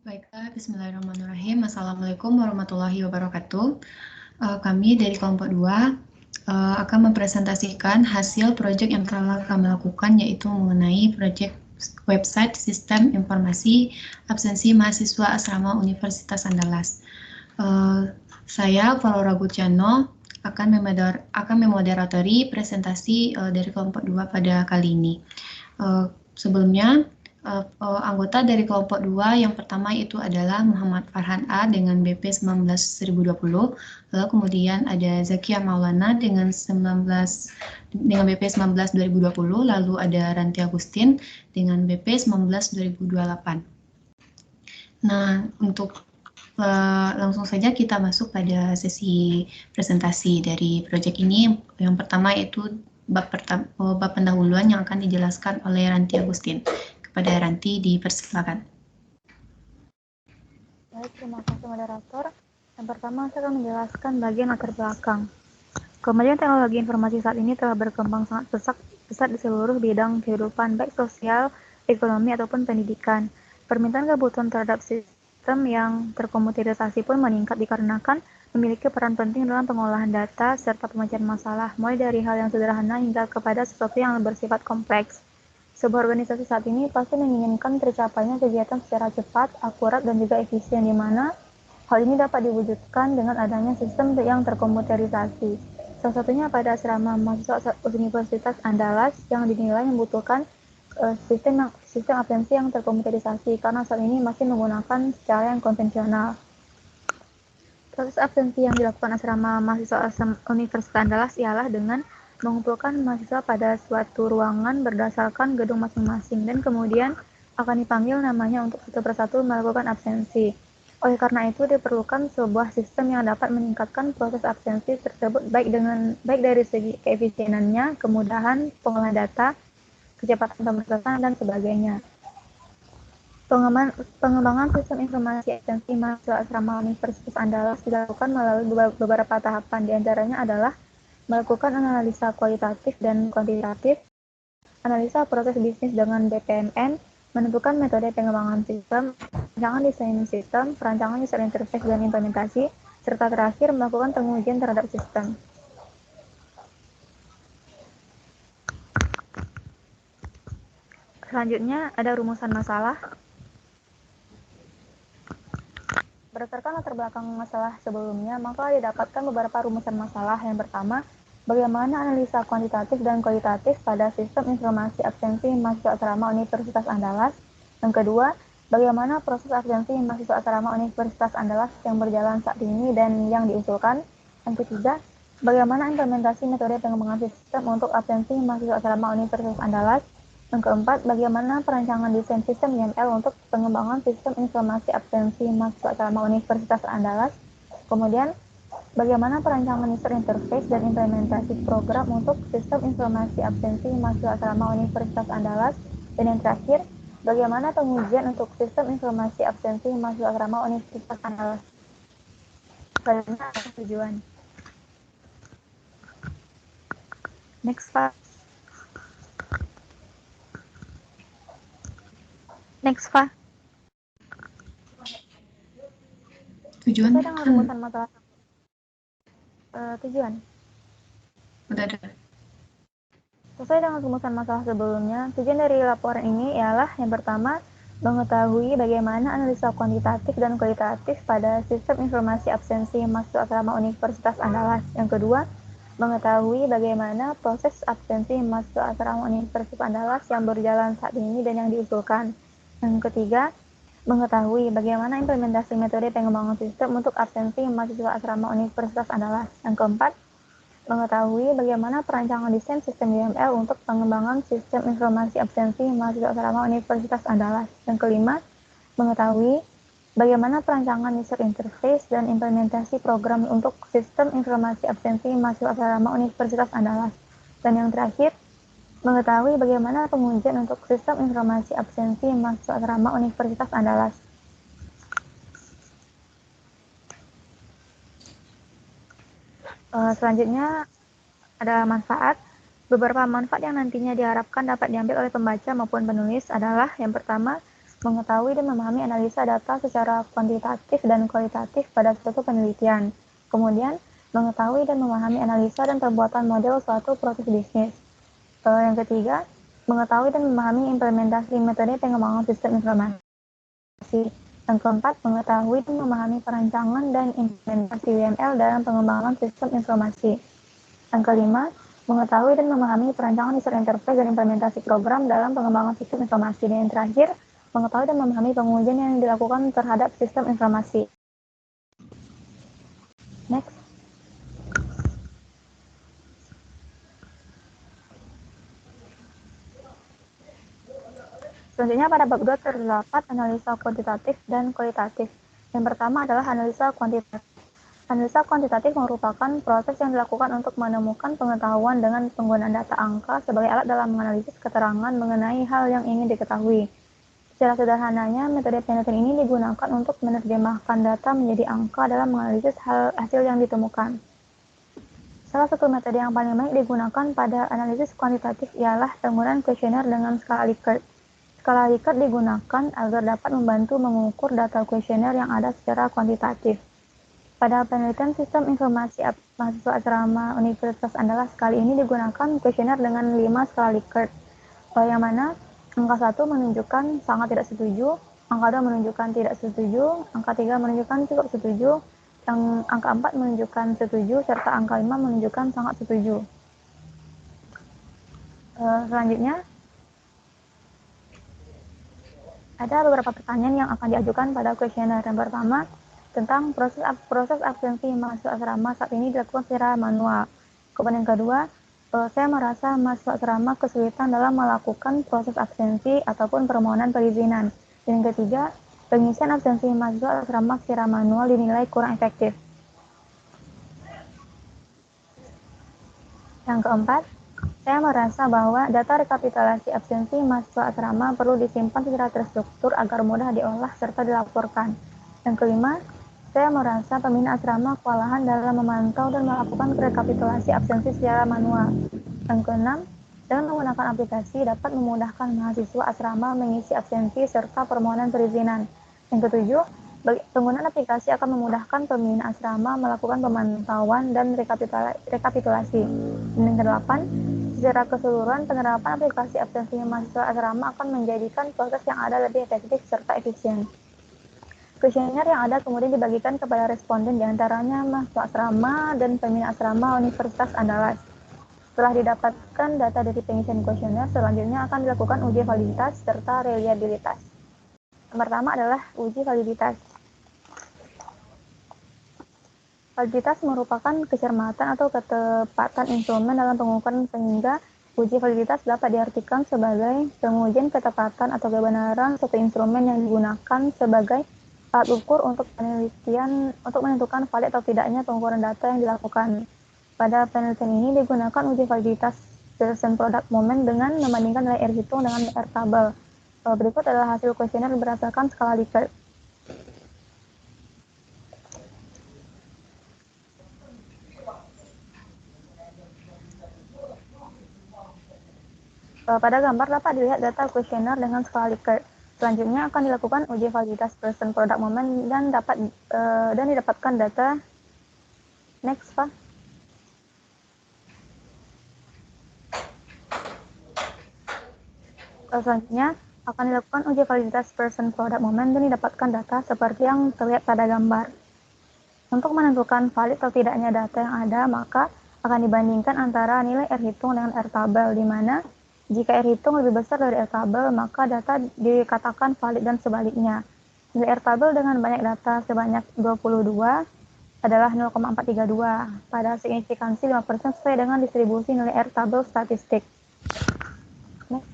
Baiklah, bismillahirrahmanirrahim. Assalamualaikum warahmatullahi wabarakatuh. Kami dari kelompok 2 akan mempresentasikan hasil proyek yang telah kami lakukan, yaitu mengenai proyek website sistem informasi absensi mahasiswa asrama Universitas Andalas. Saya, Valora Gucciano, akan memoderatori presentasi dari kelompok 2 pada kali ini. Sebelumnya, anggota dari kelompok 2 yang pertama itu adalah Muhammad Farhan A dengan BP 19.020, lalu kemudian ada Zakia Maulana dengan BP 19.2020, lalu ada Ranti Agustin dengan BP 19.2028. Nah, untuk langsung saja kita masuk pada sesi presentasi dari proyek ini. Yang pertama itu bab pendahuluan yang akan dijelaskan oleh Ranti Agustin. Kepada Ranti, dipersilakan. Baik, terima kasih moderator. Yang pertama, saya akan menjelaskan bagian latar belakang. Kemajuan teknologi informasi saat ini telah berkembang sangat pesat di seluruh bidang kehidupan, baik sosial, ekonomi, ataupun pendidikan. Permintaan kebutuhan terhadap sistem yang terkomputerisasi pun meningkat dikarenakan memiliki peran penting dalam pengolahan data serta pemecahan masalah, mulai dari hal yang sederhana hingga kepada sesuatu yang bersifat kompleks. Sebuah organisasi saat ini pasti menginginkan tercapainya kegiatan secara cepat, akurat, dan juga efisien, di mana hal ini dapat diwujudkan dengan adanya sistem yang terkomputerisasi. Salah satunya pada asrama mahasiswa Universitas Andalas yang dinilai membutuhkan sistem absensi yang terkomputerisasi karena saat ini masih menggunakan cara yang konvensional. Proses absensi yang dilakukan asrama mahasiswa Universitas Andalas ialah dengan mengumpulkan mahasiswa pada suatu ruangan berdasarkan gedung masing-masing dan kemudian akan dipanggil namanya untuk satu persatu melakukan absensi. Oleh karena itu diperlukan sebuah sistem yang dapat meningkatkan proses absensi tersebut baik dari segi keefisienannya, kemudahan pengolahan data, kecepatan pemrosesan, dan sebagainya. Pengembangan sistem informasi absensi mahasiswa asrama Universitas Andalas dilakukan melalui beberapa tahapan. Di antaranya adalah melakukan analisa kualitatif dan kuantitatif, analisa proses bisnis dengan BPMN, menentukan metode pengembangan sistem, perancangan desain sistem, perancangan user interface dan implementasi, serta terakhir melakukan pengujian terhadap sistem. Selanjutnya ada rumusan masalah. Berdasarkan latar belakang masalah sebelumnya, maka didapatkan beberapa rumusan masalah. Yang pertama, bagaimana analisa kuantitatif dan kualitatif pada sistem informasi absensi mahasiswa asrama Universitas Andalas. Yang kedua, bagaimana proses absensi mahasiswa asrama Universitas Andalas yang berjalan saat ini dan yang diusulkan. Yang ketiga, bagaimana implementasi metode pengembangan sistem untuk absensi mahasiswa asrama Universitas Andalas. Yang keempat, bagaimana perancangan desain sistem YML untuk pengembangan sistem informasi absensi mahasiswa asrama Universitas Andalas. Kemudian, bagaimana perancangan user interface dan implementasi program untuk sistem informasi absensi mahasiswa asrama Universitas Andalas. Dan yang terakhir, bagaimana pengujian untuk sistem informasi absensi mahasiswa asrama Universitas Andalas. Selanjutnya, tujuan. Next, Pak. Next, Pak. Tujuan dengan rumusan masalah. Tujuan. Udah ada. Sesuai dengan rumusan masalah sebelumnya, tujuan dari laporan ini ialah yang pertama, mengetahui bagaimana analisa kuantitatif dan kualitatif pada sistem informasi absensi mahasiswa asrama Universitas Andalas. Yang kedua, mengetahui bagaimana proses absensi mahasiswa asrama Universitas Andalas yang berjalan saat ini dan yang diusulkan. Yang ketiga, mengetahui bagaimana implementasi metode pengembangan sistem untuk absensi mahasiswa asrama Universitas Andalas. Yang keempat, mengetahui bagaimana perancangan desain sistem YML untuk pengembangan sistem informasi absensi mahasiswa asrama Universitas Andalas. Yang kelima, mengetahui bagaimana perancangan user interface dan implementasi program untuk sistem informasi absensi mahasiswa asrama Universitas Andalas. Dan yang terakhir, mengetahui bagaimana pengujian untuk sistem informasi absensi mahasiswa asrama Universitas Andalas. Selanjutnya ada manfaat. Beberapa manfaat yang nantinya diharapkan dapat diambil oleh pembaca maupun penulis adalah yang pertama, mengetahui dan memahami analisa data secara kuantitatif dan kualitatif pada suatu penelitian. Kemudian, mengetahui dan memahami analisa dan pembuatan model suatu proses bisnis. Yang ketiga, mengetahui dan memahami implementasi metode pengembangan sistem informasi. Yang keempat, mengetahui dan memahami perancangan dan implementasi WML dalam pengembangan sistem informasi. Yang kelima, mengetahui dan memahami perancangan user interface dan implementasi program dalam pengembangan sistem informasi. Dan yang terakhir, mengetahui dan memahami pengujian yang dilakukan terhadap sistem informasi. Next. Selanjutnya pada bab 2 terdapat analisa kuantitatif dan kualitatif. Yang pertama adalah analisa kuantitatif. Analisa kuantitatif merupakan proses yang dilakukan untuk menemukan pengetahuan dengan penggunaan data angka sebagai alat dalam menganalisis keterangan mengenai hal yang ingin diketahui. Secara sederhananya, metode penelitian ini digunakan untuk menerjemahkan data menjadi angka dalam menganalisis hasil yang ditemukan. Salah satu metode yang paling banyak digunakan pada analisis kuantitatif ialah penggunaan kuesioner dengan skala Likert. Skala Likert digunakan agar dapat membantu mengukur data kuesioner yang ada secara kuantitatif. Pada penelitian sistem informasi mahasiswa asrama Universitas Andalas kali ini digunakan kuesioner dengan 5 skala Likert, yang mana angka 1 menunjukkan sangat tidak setuju, angka 2 menunjukkan tidak setuju, angka 3 menunjukkan cukup setuju, yang angka 4 menunjukkan setuju, serta angka 5 menunjukkan sangat setuju. Selanjutnya, ada beberapa pertanyaan yang akan diajukan pada kuesioner. Yang pertama, tentang proses absensi mahasiswa asrama saat ini dilakukan secara manual. Kemudian yang kedua, saya merasa mahasiswa asrama kesulitan dalam melakukan proses absensi ataupun permohonan perizinan. Dan yang ketiga, pengisian absensi mahasiswa asrama secara manual dinilai kurang efektif. Yang keempat, saya merasa bahwa data rekapitulasi absensi mahasiswa asrama perlu disimpan secara terstruktur agar mudah diolah serta dilaporkan. Yang kelima, saya merasa pembina asrama kewalahan dalam memantau dan melakukan rekapitulasi absensi secara manual. Yang keenam, dengan menggunakan aplikasi dapat memudahkan mahasiswa asrama mengisi absensi serta permohonan perizinan. Yang ketujuh, penggunaan aplikasi akan memudahkan pembina asrama melakukan pemantauan dan rekapitulasi. Dan yang kedelapan, secara keseluruhan penerapan aplikasi absensi mahasiswa asrama akan menjadikan proses yang ada lebih efektif serta efisien. Kuesioner yang ada kemudian dibagikan kepada responden diantaranya mahasiswa asrama dan pembina asrama Universitas Andalas. Setelah didapatkan data dari pengisian kuesioner, selanjutnya akan dilakukan uji validitas serta reliabilitas. Yang pertama adalah uji validitas. Validitas merupakan kecermatan atau ketepatan instrumen dalam pengukuran, sehingga uji validitas dapat diartikan sebagai pengujian ketepatan atau kebenaran suatu instrumen yang digunakan sebagai alat ukur untuk penelitian untuk menentukan valid atau tidaknya pengukuran data yang dilakukan. Pada penelitian ini digunakan uji validitas person product moment dengan membandingkan nilai R hitung dengan R tabel. Berikut adalah hasil kuesioner berdasarkan skala Likert. Pada gambar dapat dilihat data kuesioner dengan skala Likert. Selanjutnya akan dilakukan uji validitas person product moment dan didapatkan data. Next, Pak. Selanjutnya akan dilakukan uji validitas person product moment dan didapatkan data seperti yang terlihat pada gambar. Untuk menentukan valid atau tidaknya data yang ada, maka akan dibandingkan antara nilai R hitung dengan R tabel, di mana jika R hitung lebih besar dari R tabel, maka data dikatakan valid dan sebaliknya. Nilai R tabel dengan banyak data sebanyak 22 adalah 0,432 pada signifikansi 5% sesuai dengan distribusi nilai R tabel statistik. Next.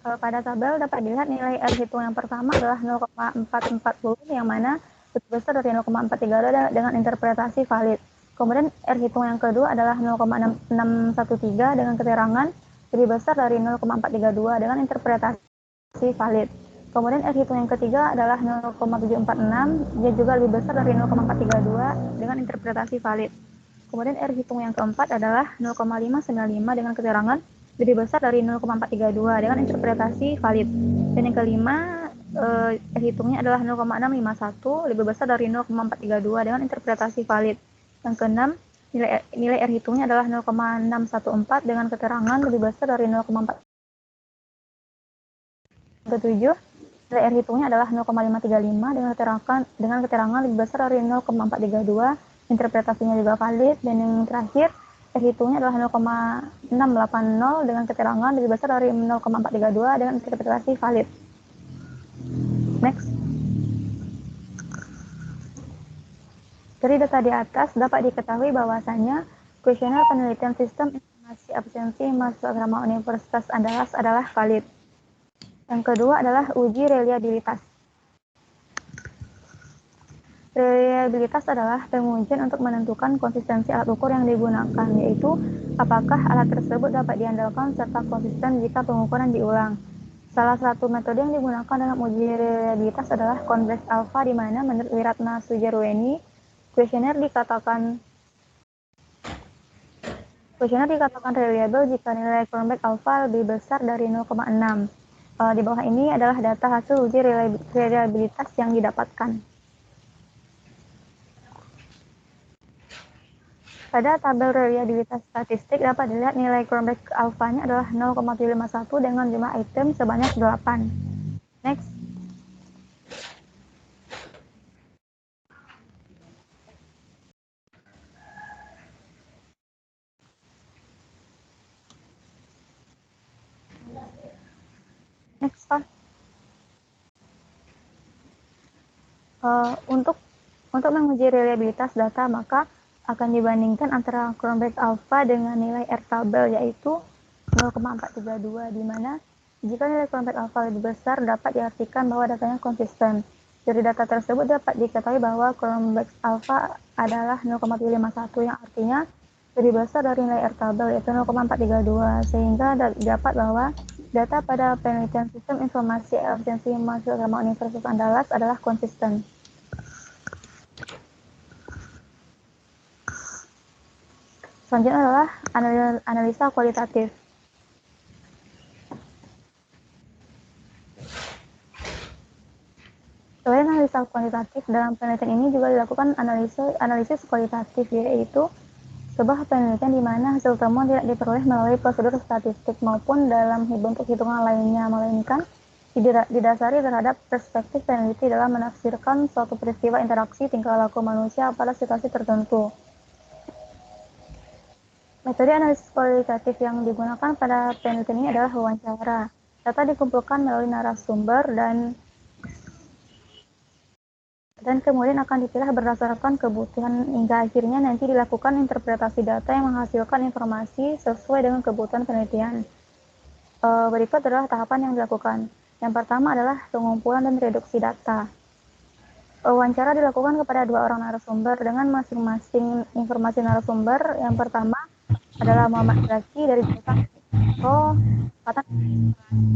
Pada tabel dapat dilihat nilai R hitung yang pertama adalah 0,440, yang mana lebih besar dari 0,432 dengan interpretasi valid. Kemudian R hitung yang kedua adalah 0,613 dengan keterangan lebih besar dari 0,432 dengan interpretasi valid. Kemudian R hitung yang ketiga adalah 0,746, dia juga lebih besar dari 0,432 dengan interpretasi valid. Kemudian R hitung yang keempat adalah 0,595 dengan keterangan lebih besar dari 0,432 dengan interpretasi valid. Dan yang kelima, R hitungnya adalah 0,651 lebih besar dari 0,432 dengan interpretasi valid. Yang keenam, nilai R hitungnya adalah 0,614 dengan keterangan lebih besar dari 0,4. Ketujuh, nilai R hitungnya adalah 0,535 dengan keterangan lebih besar dari 0,432, interpretasinya juga valid. Dan yang terakhir, R hitungnya adalah 0,680 dengan keterangan lebih besar dari 0,432 dengan interpretasi valid. Next. Dari data di atas dapat diketahui bahwasanya kuesioner penelitian sistem informasi absensi mahasiswa asrama Universitas Andalas adalah valid. Yang kedua adalah uji reliabilitas. Reliabilitas adalah pengujian untuk menentukan konsistensi alat ukur yang digunakan, yaitu apakah alat tersebut dapat diandalkan serta konsisten jika pengukuran diulang. Salah satu metode yang digunakan dalam uji reliabilitas adalah convex alpha, di mana menurut Wiratna Sujarweni, kuesioner dikatakan reliable jika nilai convex alpha lebih besar dari 0,6. Di bawah ini adalah data hasil uji reliabilitas yang didapatkan. Pada tabel reliabilitas statistik dapat dilihat nilai convex alpha-nya adalah 0,51 dengan jumlah item sebanyak 8. Next. Next, Pak. Untuk menguji reliabilitas data, maka akan dibandingkan antara convex alpha dengan nilai R tabel, yaitu 0,432, di mana jika nilai convex alpha lebih besar dapat diartikan bahwa datanya konsisten. Dari data tersebut dapat diketahui bahwa convex alpha adalah 0,51 yang artinya lebih besar dari nilai R tabel, yaitu 0,432, sehingga dapat bahwa data pada penelitian sistem informasi absensi mahasiswa asrama Universitas Andalas adalah konsisten. Selanjutnya adalah analisa kualitatif. Selain analisa kuantitatif, dalam penelitian ini juga dilakukan analisis kualitatif, yaitu sebuah penelitian di mana hasil temuan tidak diperoleh melalui prosedur statistik maupun dalam bentuk hitungan lainnya, melainkan didasari terhadap perspektif peneliti dalam menafsirkan suatu peristiwa interaksi tingkah laku manusia pada situasi tertentu. Metode analisis kualitatif yang digunakan pada penelitian ini adalah wawancara. Data dikumpulkan melalui narasumber dan kemudian akan dipilah berdasarkan kebutuhan hingga akhirnya nanti dilakukan interpretasi data yang menghasilkan informasi sesuai dengan kebutuhan penelitian. Berikut adalah tahapan yang dilakukan. Yang pertama adalah pengumpulan dan reduksi data. Wawancara dilakukan kepada 2 orang narasumber dengan masing-masing informasi narasumber. Yang pertama adalah Muhammad Zaki dari jurusan angkatan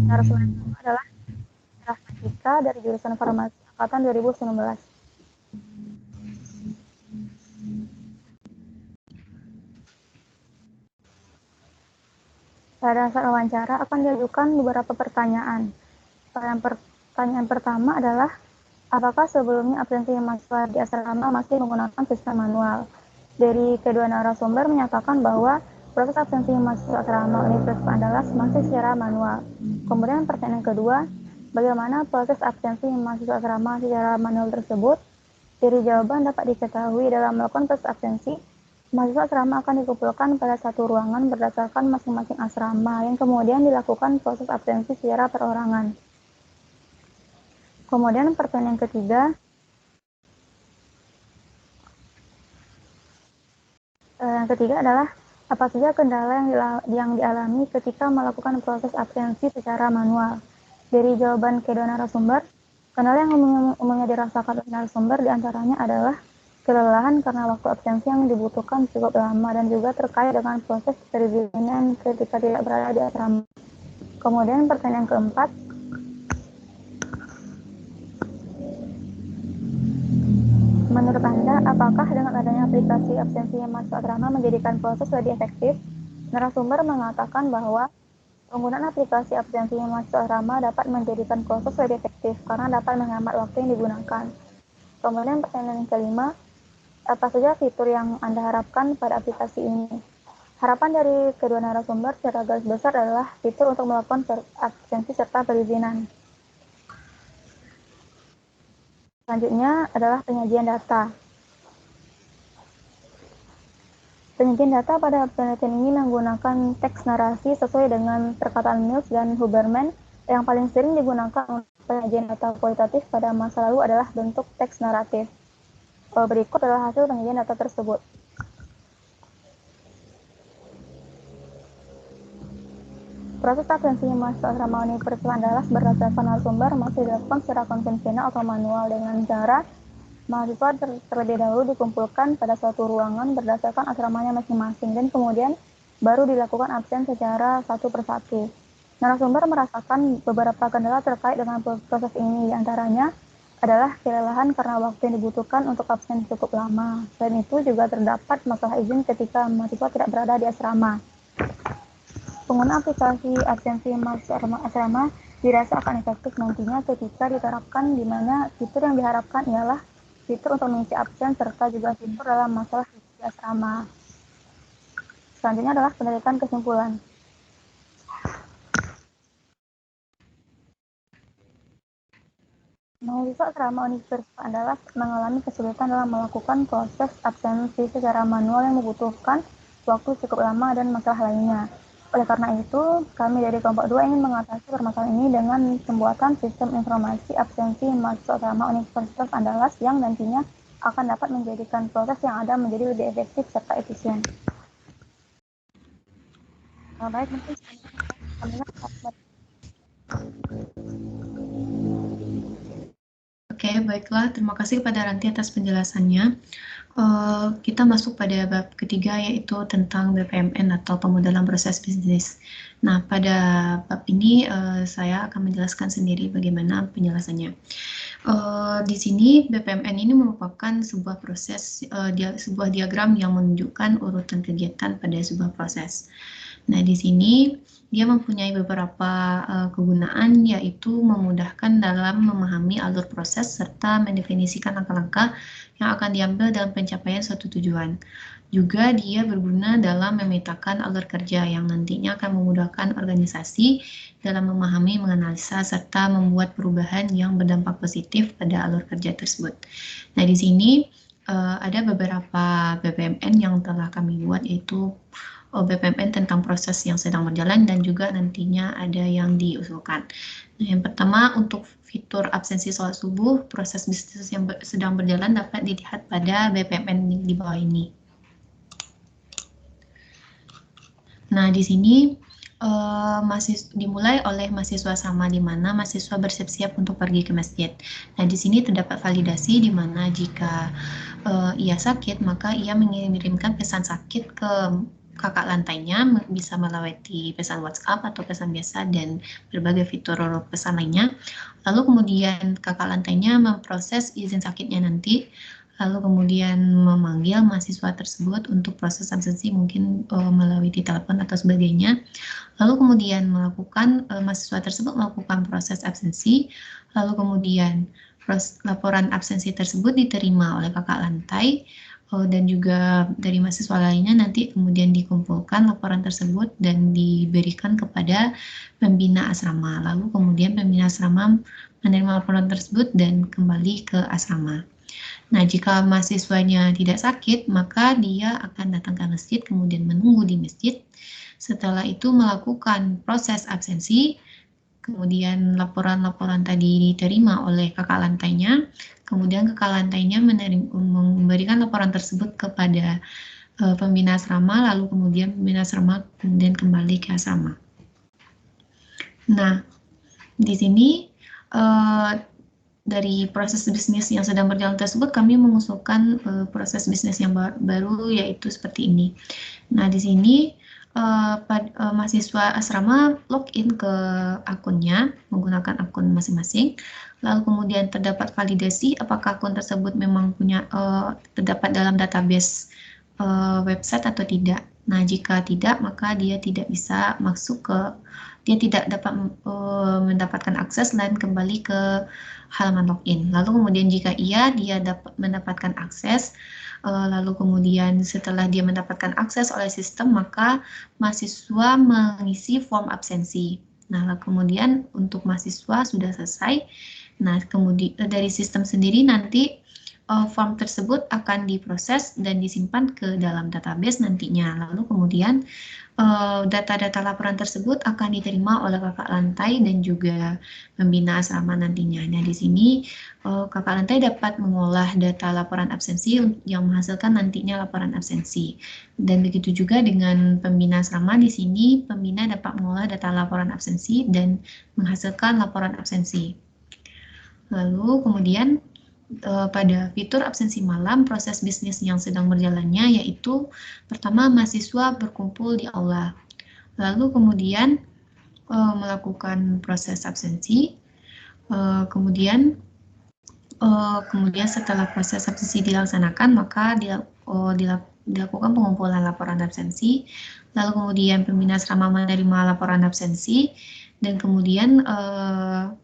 narasumber yang kedua adalah Rahmatika dari jurusan farmasi angkatan 2019. Pada saat wawancara akan diajukan beberapa pertanyaan. Pertanyaan pertama adalah, apakah sebelumnya absensi mahasiswa di asrama masih menggunakan sistem manual? Dari kedua narasumber menyatakan bahwa proses absensi mahasiswa asrama Universitas Andalas masih secara manual. Kemudian pertanyaan kedua, bagaimana proses absensi mahasiswa asrama secara manual tersebut? Dari jawaban dapat diketahui dalam melakukan proses absensi, mahasiswa asrama akan dikumpulkan pada satu ruangan berdasarkan masing-masing asrama yang kemudian dilakukan proses absensi secara perorangan. Kemudian pertanyaan ketiga, adalah apa saja kendala yang dialami ketika melakukan proses absensi secara manual. Dari jawaban kedua narasumber, kendala yang umumnya dirasakan oleh narasumber diantaranya adalah kelelahan karena waktu absensi yang dibutuhkan cukup lama dan juga terkait dengan proses perizinan ketika tidak berada di asrama. Kemudian pertanyaan keempat, apakah dengan adanya aplikasi absensi mahasiswa asrama menjadikan proses lebih efektif? Narasumber mengatakan bahwa penggunaan aplikasi absensi mahasiswa asrama dapat menjadikan proses lebih efektif karena dapat menghemat waktu yang digunakan. Kemudian pertanyaan yang kelima, apa saja fitur yang Anda harapkan pada aplikasi ini? Harapan dari kedua narasumber secara garis besar adalah fitur untuk melakukan absensi serta perizinan. Selanjutnya adalah penyajian data. Penyajian data pada penelitian ini menggunakan teks narasi sesuai dengan perkataan Mills dan Huberman. Yang paling sering digunakan untuk penyajian data kualitatif pada masa lalu adalah bentuk teks naratif. Berikut adalah hasil penyajian data tersebut. Proses absensi mahasiswa asrama Universitas Andalas berdasarkan narasumber masih dilakukan secara konvensional atau manual dengan cara mahasiswa terlebih dahulu dikumpulkan pada suatu ruangan berdasarkan asramanya masing-masing dan kemudian baru dilakukan absen secara satu persatu. Narasumber merasakan beberapa kendala terkait dengan proses ini, diantaranya adalah kelelahan karena waktu yang dibutuhkan untuk absen cukup lama. Selain itu juga terdapat masalah izin ketika mahasiswa tidak berada di asrama. Penggunaan aplikasi absensi mahasiswa asrama dirasa akan efektif nantinya ketika diterapkan, di mana fitur yang diharapkan ialah fitur untuk mengisi absen serta juga fitur dalam masalah di asrama. Selanjutnya adalah penelitian kesimpulan. Mahasiswa asrama Universitas Andalas mengalami kesulitan dalam melakukan proses absensi secara manual yang membutuhkan waktu cukup lama dan masalah lainnya. Oleh karena itu, kami dari kelompok 2 ingin mengatasi permasalahan ini dengan pembuatan sistem informasi absensi mahasiswa asrama Universitas Andalas yang nantinya akan dapat menjadikan proses yang ada menjadi lebih efektif serta efisien. Baik, mungkin Oke, baiklah. Terima kasih kepada Ranti atas penjelasannya. Kita masuk pada bab ketiga, yaitu tentang BPMN atau pemodalan proses bisnis. Nah, pada bab ini saya akan menjelaskan sendiri bagaimana penjelasannya. Di sini BPMN ini merupakan sebuah proses, sebuah diagram yang menunjukkan urutan kegiatan pada sebuah proses. Nah, di sini dia mempunyai beberapa kegunaan, yaitu memudahkan dalam memahami alur proses serta mendefinisikan langkah-langkah yang akan diambil dalam pencapaian suatu tujuan. Juga dia berguna dalam memetakan alur kerja yang nantinya akan memudahkan organisasi dalam memahami, menganalisa, serta membuat perubahan yang berdampak positif pada alur kerja tersebut. Nah, di sini ada beberapa BPMN yang telah kami buat, yaitu BPMN tentang proses yang sedang berjalan dan juga nantinya ada yang diusulkan. Nah, yang pertama, untuk fitur absensi sholat subuh, proses bisnis yang sedang berjalan dapat dilihat pada BPMN di bawah ini. Nah, di sini dimulai oleh mahasiswa sama, di mana mahasiswa bersiap-siap untuk pergi ke masjid. Nah, di sini terdapat validasi di mana jika ia sakit, maka ia mengirimkan pesan sakit ke kakak lantainya, bisa melewati pesan WhatsApp atau pesan biasa dan berbagai fitur pesan lainnya. Lalu kemudian kakak lantainya memproses izin sakitnya nanti, lalu kemudian memanggil mahasiswa tersebut untuk proses absensi, mungkin melalui di telepon atau sebagainya. Lalu kemudian mahasiswa tersebut melakukan proses absensi, lalu kemudian laporan absensi tersebut diterima oleh kakak lantai dan juga dari mahasiswa lainnya, nanti kemudian dikumpulkan laporan tersebut dan diberikan kepada pembina asrama. Lalu kemudian pembina asrama menerima laporan tersebut dan kembali ke asrama. Nah, jika mahasiswanya tidak sakit, maka dia akan datang ke masjid, kemudian menunggu di masjid. Setelah itu melakukan proses absensi, kemudian laporan-laporan tadi diterima oleh kakak lantainya, kemudian kakak lantainya memberikan laporan tersebut kepada pembina asrama, lalu kemudian pembina asrama kemudian kembali ke asrama. Nah, di sini dari proses bisnis yang sedang berjalan tersebut, kami mengusulkan proses bisnis yang baru, yaitu seperti ini. Nah, di sini mahasiswa asrama login ke akunnya menggunakan akun masing-masing, lalu kemudian terdapat validasi apakah akun tersebut memang terdapat dalam database website atau tidak. Nah, jika tidak, maka dia tidak bisa dia tidak dapat mendapatkan akses dan kembali ke halaman login. Lalu kemudian jika iya, dia dapat mendapatkan akses. Lalu kemudian setelah dia mendapatkan akses oleh sistem, maka mahasiswa mengisi form absensi. Nah, lalu kemudian untuk mahasiswa sudah selesai. Nah, kemudian dari sistem sendiri nanti form tersebut akan diproses dan disimpan ke dalam database nantinya. Lalu kemudian data-data laporan tersebut akan diterima oleh kakak lantai dan juga pembina asrama nantinya. Nah, di sini kakak lantai dapat mengolah data laporan absensi yang menghasilkan nantinya laporan absensi. Dan begitu juga dengan pembina asrama, di sini pembina dapat mengolah data laporan absensi dan menghasilkan laporan absensi. Lalu kemudian pada fitur absensi malam, proses bisnis yang sedang berjalannya yaitu pertama mahasiswa berkumpul di aula, lalu kemudian melakukan proses absensi, kemudian setelah proses absensi dilaksanakan maka dilakukan pengumpulan laporan absensi, lalu kemudian pembina asrama menerima laporan absensi dan kemudian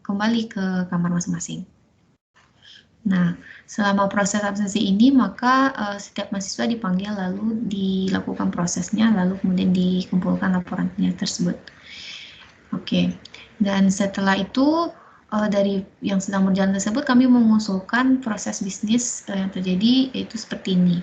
kembali ke kamar masing-masing. Nah, selama proses absensi ini, maka setiap mahasiswa dipanggil lalu dilakukan prosesnya, lalu kemudian dikumpulkan laporannya tersebut. Oke, dan setelah itu dari yang sedang berjalan tersebut, kami mengusulkan proses bisnis yang terjadi yaitu seperti ini.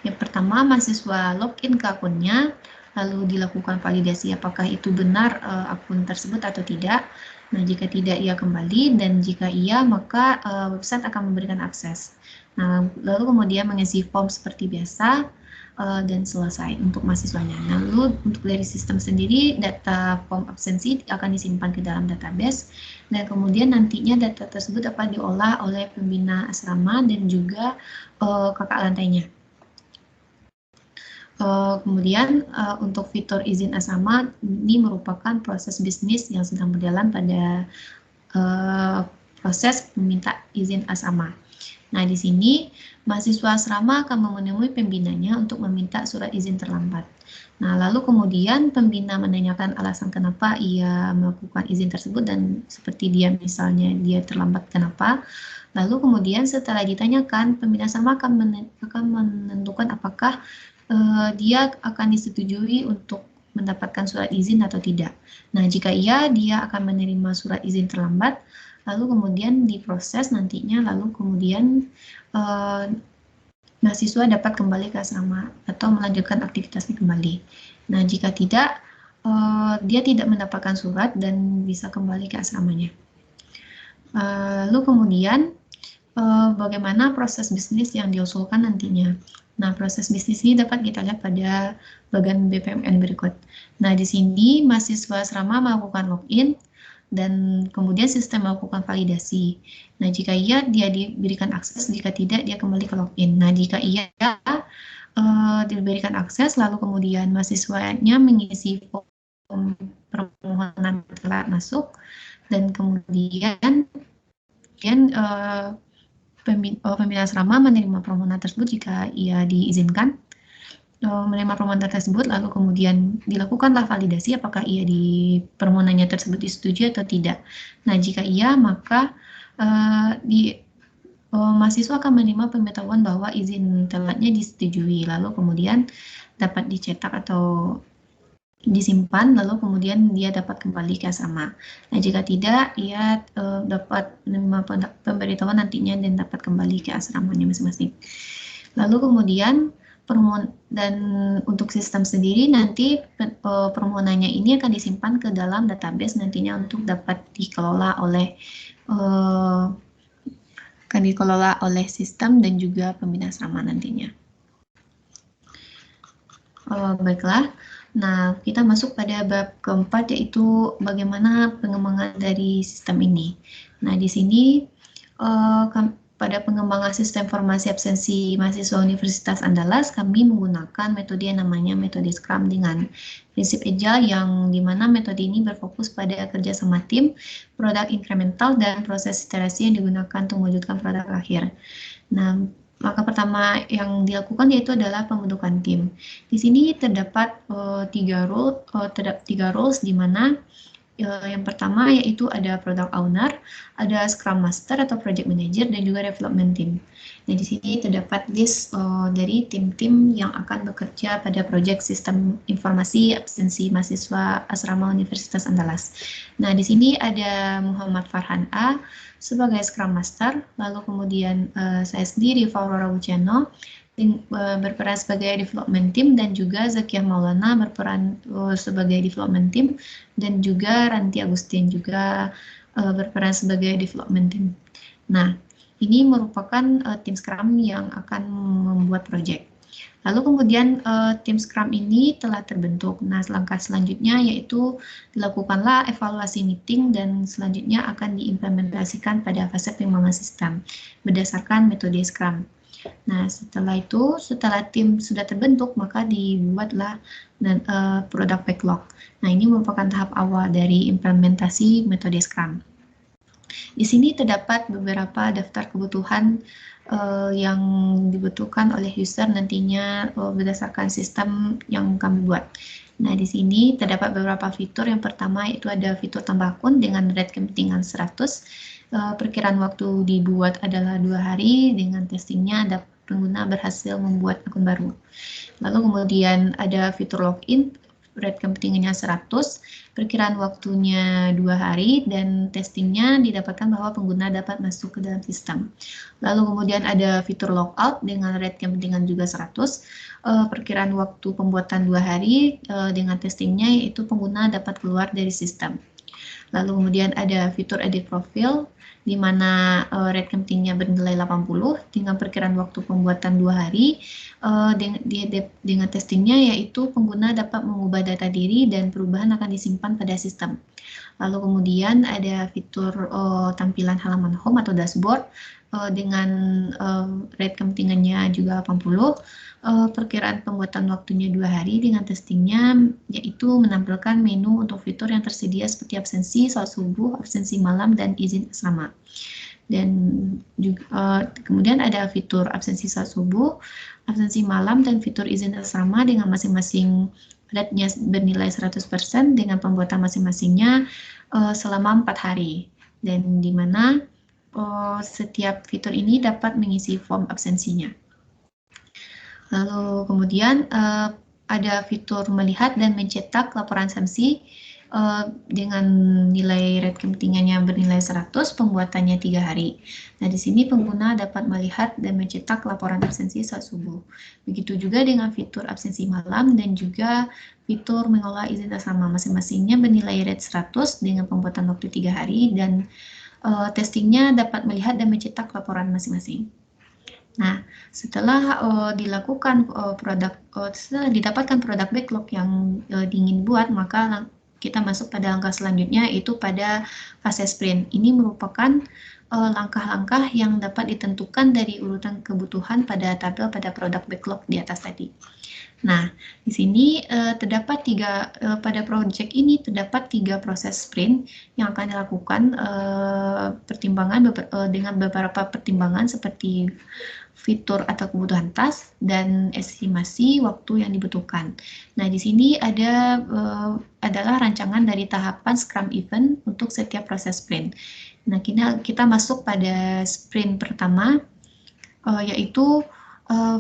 Yang pertama, mahasiswa login ke akunnya, lalu dilakukan validasi apakah itu benar akun tersebut atau tidak. Nah, jika tidak, ia kembali, dan jika iya, maka website akan memberikan akses. Nah, lalu kemudian mengisi form seperti biasa, dan selesai untuk mahasiswanya. Nah, lalu untuk dari sistem sendiri, data form absensi akan disimpan ke dalam database, dan kemudian nantinya data tersebut dapat diolah oleh pembina asrama dan juga kakak lantainya. Kemudian untuk fitur izin asrama ini merupakan proses bisnis yang sedang berjalan pada proses meminta izin asrama. Nah, di sini mahasiswa asrama akan menemui pembinanya untuk meminta surat izin terlambat. Nah, lalu kemudian pembina menanyakan alasan kenapa ia melakukan izin tersebut dan seperti misalnya dia terlambat kenapa. Lalu kemudian setelah ditanyakan, pembina asrama akan menentukan apakah dia akan disetujui untuk mendapatkan surat izin atau tidak. Nah, jika iya, dia akan menerima surat izin terlambat, lalu kemudian diproses nantinya, lalu kemudian mahasiswa dapat kembali ke asrama atau melanjutkan aktivitasnya kembali. Nah, jika tidak, dia tidak mendapatkan surat dan bisa kembali ke asramanya. Lalu kemudian, bagaimana proses bisnis yang diusulkan nantinya. Nah, proses bisnis ini dapat kita lihat pada bagian BPMN berikut. Nah, di sini mahasiswa asrama melakukan login dan kemudian sistem melakukan validasi. Nah, jika iya, dia diberikan akses, jika tidak, dia kembali ke login. Nah, jika iya, diberikan akses, lalu kemudian mahasiswanya mengisi form permohonan telat masuk, dan kemudian pembina asrama menerima permohonan tersebut jika ia diizinkan menerima permohonan tersebut, lalu kemudian dilakukanlah validasi apakah ia di permohonannya tersebut disetujui atau tidak. Nah, jika iya, maka mahasiswa akan menerima pemberitahuan bahwa izin telatnya disetujui, lalu kemudian dapat dicetak atau disimpan, lalu kemudian dia dapat kembali ke asrama. Nah, jika tidak, ia dapat menerima pemberitahuan nantinya dan dapat kembali ke asramanya masing-masing. Lalu kemudian dan untuk sistem sendiri nanti permohonannya ini akan disimpan ke dalam database nantinya untuk dapat dikelola oleh sistem dan juga pembina asrama nantinya. Baiklah. Nah, kita masuk pada bab keempat, yaitu bagaimana pengembangan dari sistem ini. Nah, di sini pada pengembangan sistem informasi absensi mahasiswa Universitas Andalas, kami menggunakan metode yang namanya metode Scrum dengan prinsip Agile, yang dimana metode ini berfokus pada kerja sama tim, produk incremental, dan proses iterasi yang digunakan untuk mewujudkan produk akhir. Nah, maka pertama yang dilakukan yaitu adalah pembentukan tim. Di sini terdapat tiga roles, di mana yang pertama yaitu ada product owner, ada scrum master atau project manager, dan juga development team. Nah, di sini terdapat list dari tim-tim yang akan bekerja pada proyek sistem informasi absensi mahasiswa asrama Universitas Andalas. Nah, di sini ada Muhammad Farhan A sebagai scrum master, lalu kemudian saya sendiri Faurora Wuceno berperan sebagai development team, dan juga Zakiah Maulana berperan sebagai development team, dan juga Ranti Agustin juga berperan sebagai development team. Nah, ini merupakan tim Scrum yang akan membuat proyek. Lalu kemudian tim Scrum ini telah terbentuk. Nah, langkah selanjutnya yaitu dilakukanlah evaluasi meeting, dan selanjutnya akan diimplementasikan pada fase pengembangan sistem berdasarkan metode Scrum. Nah, setelah tim sudah terbentuk, maka dibuatlah produk backlog. Nah, ini merupakan tahap awal dari implementasi metode Scrum. Di sini terdapat beberapa daftar kebutuhan yang dibutuhkan oleh user nantinya berdasarkan sistem yang kami buat. Nah, di sini terdapat beberapa fitur. Yang pertama yaitu ada fitur tambah akun dengan rate kepentingan 100. Perkiraan waktu dibuat adalah 2 hari, dengan testingnya ada pengguna berhasil membuat akun baru. Lalu kemudian ada fitur login, rate kepentingannya 100, perkiraan waktunya 2 hari, dan testingnya didapatkan bahwa pengguna dapat masuk ke dalam sistem. Lalu kemudian ada fitur logout dengan rate kepentingan juga 100, perkiraan waktu pembuatan 2 hari, dengan testingnya yaitu pengguna dapat keluar dari sistem. Lalu kemudian ada fitur edit profile, di mana rate kepentingannya bernilai 80 dengan perkiraan waktu pembuatan 2 hari. Dengan testingnya yaitu pengguna dapat mengubah data diri dan perubahan akan disimpan pada sistem. Lalu kemudian ada fitur tampilan halaman home atau dashboard dengan rate kepentingannya juga 80. Perkiraan pembuatan waktunya 2 hari, dengan testingnya yaitu menampilkan menu untuk fitur yang tersedia seperti absensi, sholat subuh, absensi malam, dan izin asrama. Dan juga kemudian ada fitur absensi sholat subuh, absensi malam, dan fitur izin asrama dengan masing-masing rate-nya bernilai 100% dengan pembuatan masing-masingnya selama 4 hari. Dan di mana setiap fitur ini dapat mengisi form absensinya. Lalu kemudian ada fitur melihat dan mencetak laporan absensi dengan nilai rate kepentingannya bernilai 100, pembuatannya 3 hari. Nah, di sini pengguna dapat melihat dan mencetak laporan absensi saat subuh. Begitu juga dengan fitur absensi malam dan juga fitur mengolah izin asrama, masing-masingnya bernilai rate 100 dengan pembuatan waktu 3 hari, dan testingnya dapat melihat dan mencetak laporan masing-masing. Nah, setelah setelah didapatkan produk backlog yang diingin buat, maka kita masuk pada langkah selanjutnya, yaitu pada fase sprint. Ini merupakan langkah-langkah yang dapat ditentukan dari urutan kebutuhan pada tabel pada produk backlog di atas tadi. Nah, di sini pada project ini terdapat 3 proses sprint yang akan dilakukan dengan beberapa pertimbangan seperti fitur atau kebutuhan task dan estimasi waktu yang dibutuhkan. Nah, di sini adalah rancangan dari tahapan Scrum event untuk setiap proses sprint. Nah, kita masuk pada sprint pertama, yaitu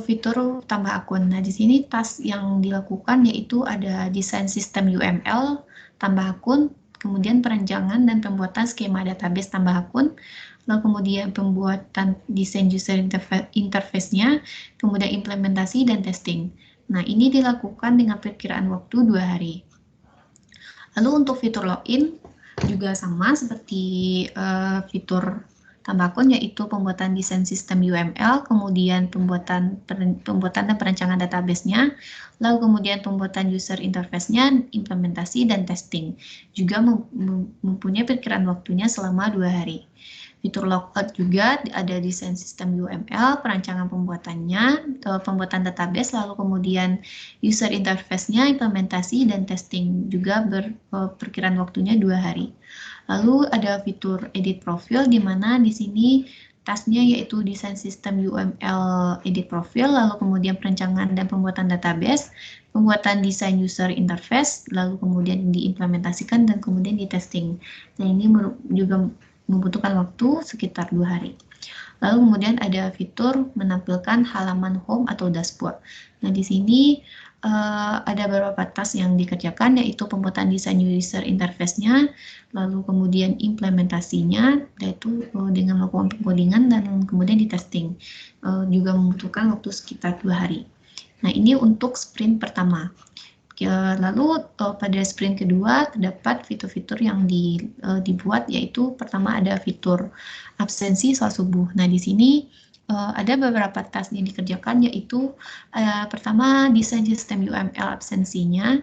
fitur tambah akun. Nah, di sini task yang dilakukan yaitu ada desain sistem UML, tambah akun, kemudian perancangan dan pembuatan skema database tambah akun, lalu kemudian pembuatan desain user interface-nya, kemudian implementasi dan testing. Nah, ini dilakukan dengan perkiraan waktu 2 hari. Lalu untuk fitur login juga sama seperti fitur tambah akun, yaitu pembuatan desain sistem UML, kemudian pembuatan dan perancangan database-nya, lalu kemudian pembuatan user interface-nya, implementasi dan testing. Juga mempunyai perkiraan waktunya selama 2 hari. fitur logout juga, ada desain sistem UML, perancangan pembuatannya, pembuatan database, lalu kemudian user interface-nya, implementasi, dan testing juga perkiraan waktunya 2 hari. Lalu ada fitur edit profil, di mana di sini tasknya yaitu desain sistem UML edit profil, lalu kemudian perancangan dan pembuatan database, pembuatan desain user interface, lalu kemudian diimplementasikan dan kemudian di testing. Dan ini juga membutuhkan waktu sekitar 2 hari. Lalu kemudian ada fitur menampilkan halaman home atau dashboard. Nah, di sini ada beberapa task yang dikerjakan, yaitu pembuatan desain user interface-nya, lalu kemudian implementasinya, yaitu dengan melakukan pengodingan dan kemudian di testing. Juga membutuhkan waktu sekitar 2 hari. Nah, ini untuk sprint pertama. Lalu pada sprint kedua terdapat fitur-fitur yang dibuat, yaitu pertama ada fitur absensi saat subuh. Nah, di sini ada beberapa task yang dikerjakan, yaitu pertama desain sistem UML absensinya,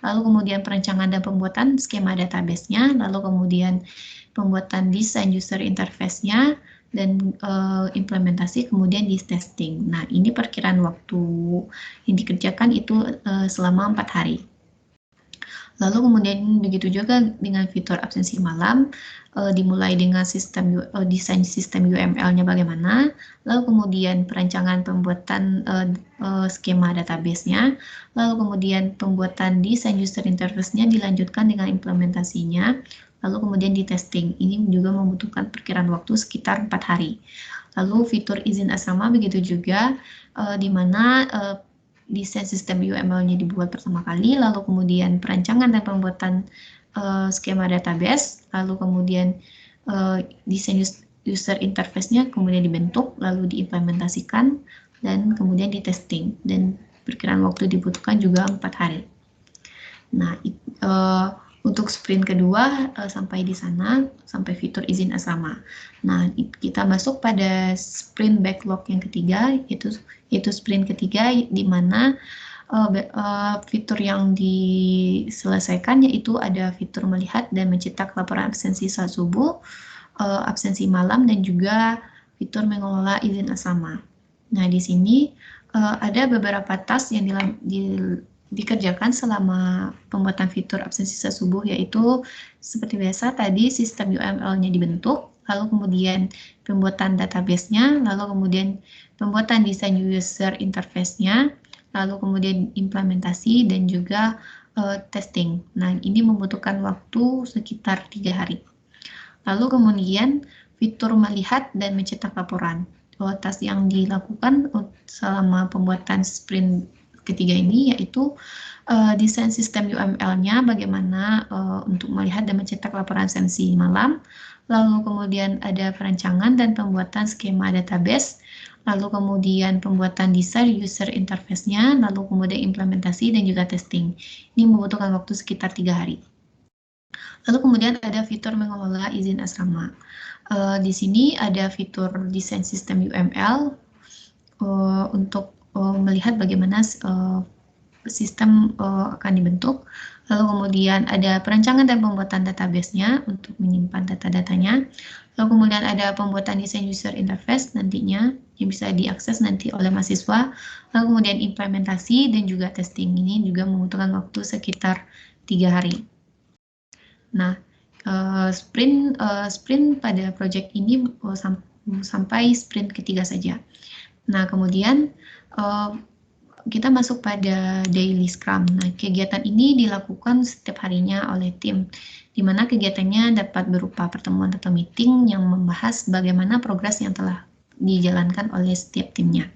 lalu kemudian perancangan dan pembuatan skema database-nya, lalu kemudian pembuatan desain user interface-nya, dan implementasi kemudian di testing. Nah, ini perkiraan waktu yang dikerjakan itu selama 4 hari. Lalu kemudian begitu juga dengan fitur absensi malam, dimulai dengan desain sistem UML-nya bagaimana, lalu kemudian perancangan pembuatan skema database-nya, lalu kemudian pembuatan desain user interface-nya dilanjutkan dengan implementasinya, lalu kemudian di testing. Ini juga membutuhkan perkiraan waktu sekitar 4 hari. Lalu fitur izin asrama begitu juga, di mana desain sistem UML-nya dibuat pertama kali, lalu kemudian perancangan dan pembuatan skema database, lalu kemudian desain user interface-nya kemudian dibentuk, lalu diimplementasikan, dan kemudian di testing. Dan perkiraan waktu dibutuhkan juga 4 hari. Nah, untuk sprint kedua sampai di sana, sampai fitur izin asrama. Nah, kita masuk pada sprint backlog yang ketiga, yaitu sprint ketiga, di mana fitur yang diselesaikan yaitu ada fitur melihat dan mencetak laporan absensi saat subuh, absensi malam, dan juga fitur mengelola izin asrama. Nah, di sini ada beberapa task yang dikerjakan selama pembuatan fitur absensi saat subuh, yaitu seperti biasa tadi sistem UML-nya dibentuk, lalu kemudian pembuatan database-nya, lalu kemudian pembuatan desain user interface-nya, lalu kemudian implementasi dan juga testing. Nah, ini membutuhkan waktu sekitar 3 hari. Lalu kemudian fitur melihat dan mencetak laporan. Task yang dilakukan selama pembuatan sprint ketiga ini yaitu desain sistem UML-nya, bagaimana untuk melihat dan mencetak laporan absensi malam, lalu kemudian ada perancangan dan pembuatan skema database, lalu kemudian pembuatan desain user interface-nya, lalu kemudian implementasi dan juga testing. Ini membutuhkan waktu sekitar 3 hari. Lalu kemudian ada fitur mengelola izin asrama. Di sini ada fitur desain sistem UML untuk melihat bagaimana sistem akan dibentuk. Lalu kemudian ada perancangan dan pembuatan database-nya untuk menyimpan data-datanya. Lalu kemudian ada pembuatan desain user interface nantinya yang bisa diakses nanti oleh mahasiswa. Lalu kemudian implementasi dan juga testing. Ini juga membutuhkan waktu sekitar 3 hari. Nah, sprint pada project ini sampai sprint ketiga saja. Nah, kemudian kita masuk pada daily scrum. Nah, kegiatan ini dilakukan setiap harinya oleh tim, di mana kegiatannya dapat berupa pertemuan atau meeting yang membahas bagaimana progres yang telah dijalankan oleh setiap timnya.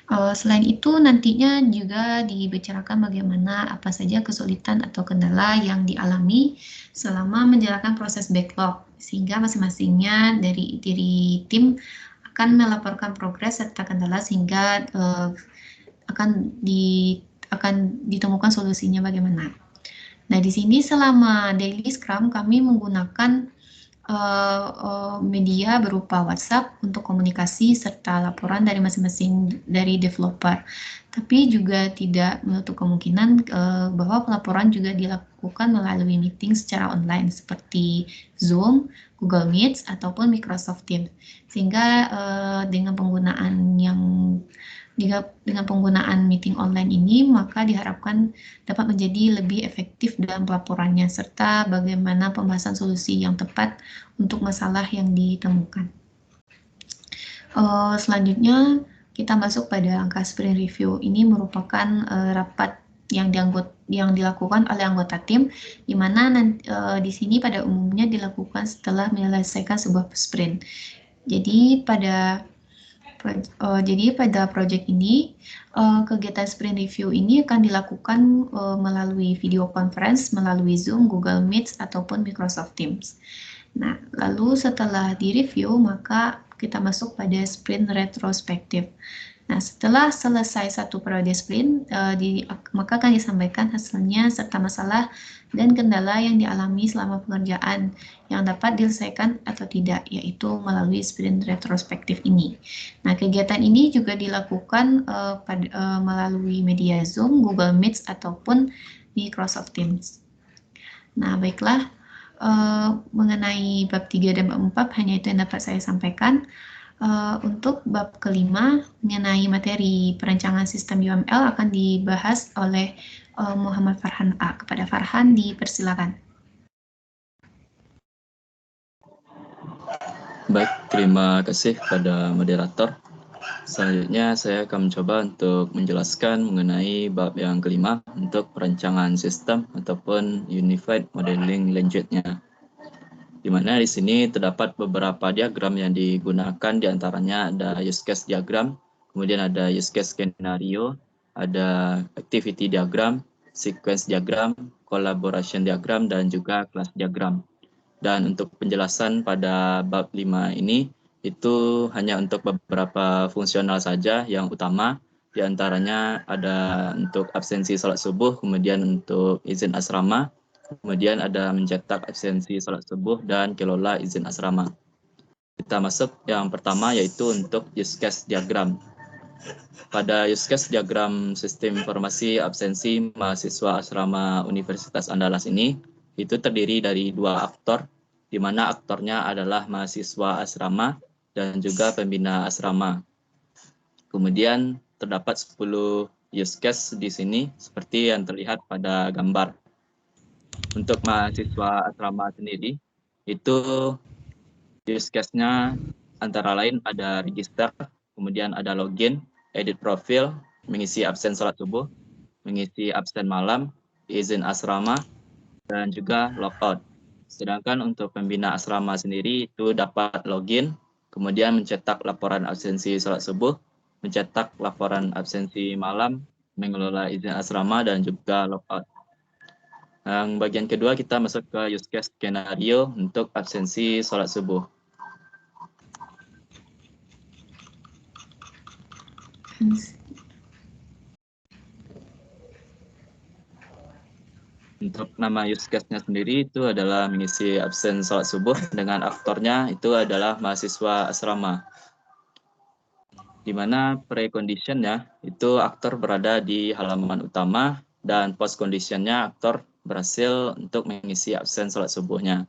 Selain itu, nantinya juga dibicarakan bagaimana apa saja kesulitan atau kendala yang dialami selama menjalankan proses backlog, sehingga masing-masingnya dari tim akan melaporkan progres serta kendala sehingga akan ditemukan solusinya bagaimana. Nah, di sini selama daily scrum kami menggunakan media berupa WhatsApp untuk komunikasi serta laporan dari masing-masing dari developer. Tapi juga tidak menutup kemungkinan bahwa pelaporan juga dilakukan melalui meeting secara online seperti Zoom, Google Meet, ataupun Microsoft Teams. Sehingga dengan penggunaan meeting online ini, maka diharapkan dapat menjadi lebih efektif dalam pelaporannya, serta bagaimana pembahasan solusi yang tepat untuk masalah yang ditemukan. Selanjutnya, kita masuk pada angka sprint review. Ini merupakan rapat yang dilakukan oleh anggota tim, di mana di sini pada umumnya dilakukan setelah menyelesaikan sebuah sprint. Jadi pada project ini, kegiatan sprint review ini akan dilakukan melalui video conference, melalui Zoom, Google Meet, ataupun Microsoft Teams. Nah, lalu setelah direview, maka kita masuk pada sprint retrospektif. Nah, setelah selesai satu periode sprint, maka akan disampaikan hasilnya serta masalah dan kendala yang dialami selama pengerjaan yang dapat diselesaikan atau tidak, yaitu melalui sprint retrospektif ini. Nah, kegiatan ini juga dilakukan melalui media Zoom, Google Meet, ataupun Microsoft Teams. Nah, baiklah, mengenai bab 3 dan bab 4 hanya itu yang dapat saya sampaikan. Untuk bab kelima mengenai materi perancangan sistem UML akan dibahas oleh Muhammad Farhan A. Kepada Farhan dipersilakan. Baik, terima kasih pada moderator. Selanjutnya saya akan mencoba untuk menjelaskan mengenai bab yang kelima untuk perancangan sistem ataupun Unified Modeling Language-nya. Di mana di sini terdapat beberapa diagram yang digunakan, diantaranya ada use case diagram, kemudian ada use case skenario, ada activity diagram, sequence diagram, collaboration diagram, dan juga class diagram. Dan untuk penjelasan pada bab 5 ini, itu hanya untuk beberapa fungsional saja yang utama, diantaranya ada untuk absensi salat subuh, kemudian untuk izin asrama, kemudian ada mencetak absensi salat subuh dan kelola izin asrama. Kita masuk yang pertama yaitu untuk use case diagram. Pada use case diagram sistem informasi absensi mahasiswa asrama Universitas Andalas ini, itu terdiri dari dua aktor, di mana aktornya adalah mahasiswa asrama dan juga pembina asrama. Kemudian terdapat 10 use case di sini seperti yang terlihat pada gambar. Untuk mahasiswa asrama sendiri, itu use case-nya antara lain ada register, kemudian ada login, edit profil, mengisi absen salat subuh, mengisi absen malam, izin asrama, dan juga logout. Sedangkan untuk pembina asrama sendiri itu dapat login, kemudian mencetak laporan absensi salat subuh, mencetak laporan absensi malam, mengelola izin asrama, dan juga logout. Yang bagian kedua kita masuk ke use case skenario untuk absensi salat subuh. Untuk nama use case-nya sendiri itu adalah mengisi absen salat subuh, dengan aktornya itu adalah mahasiswa asrama. Di mana precondition-nya itu aktor berada di halaman utama dan post-condition-nya aktor berhasil untuk mengisi absen salat subuhnya.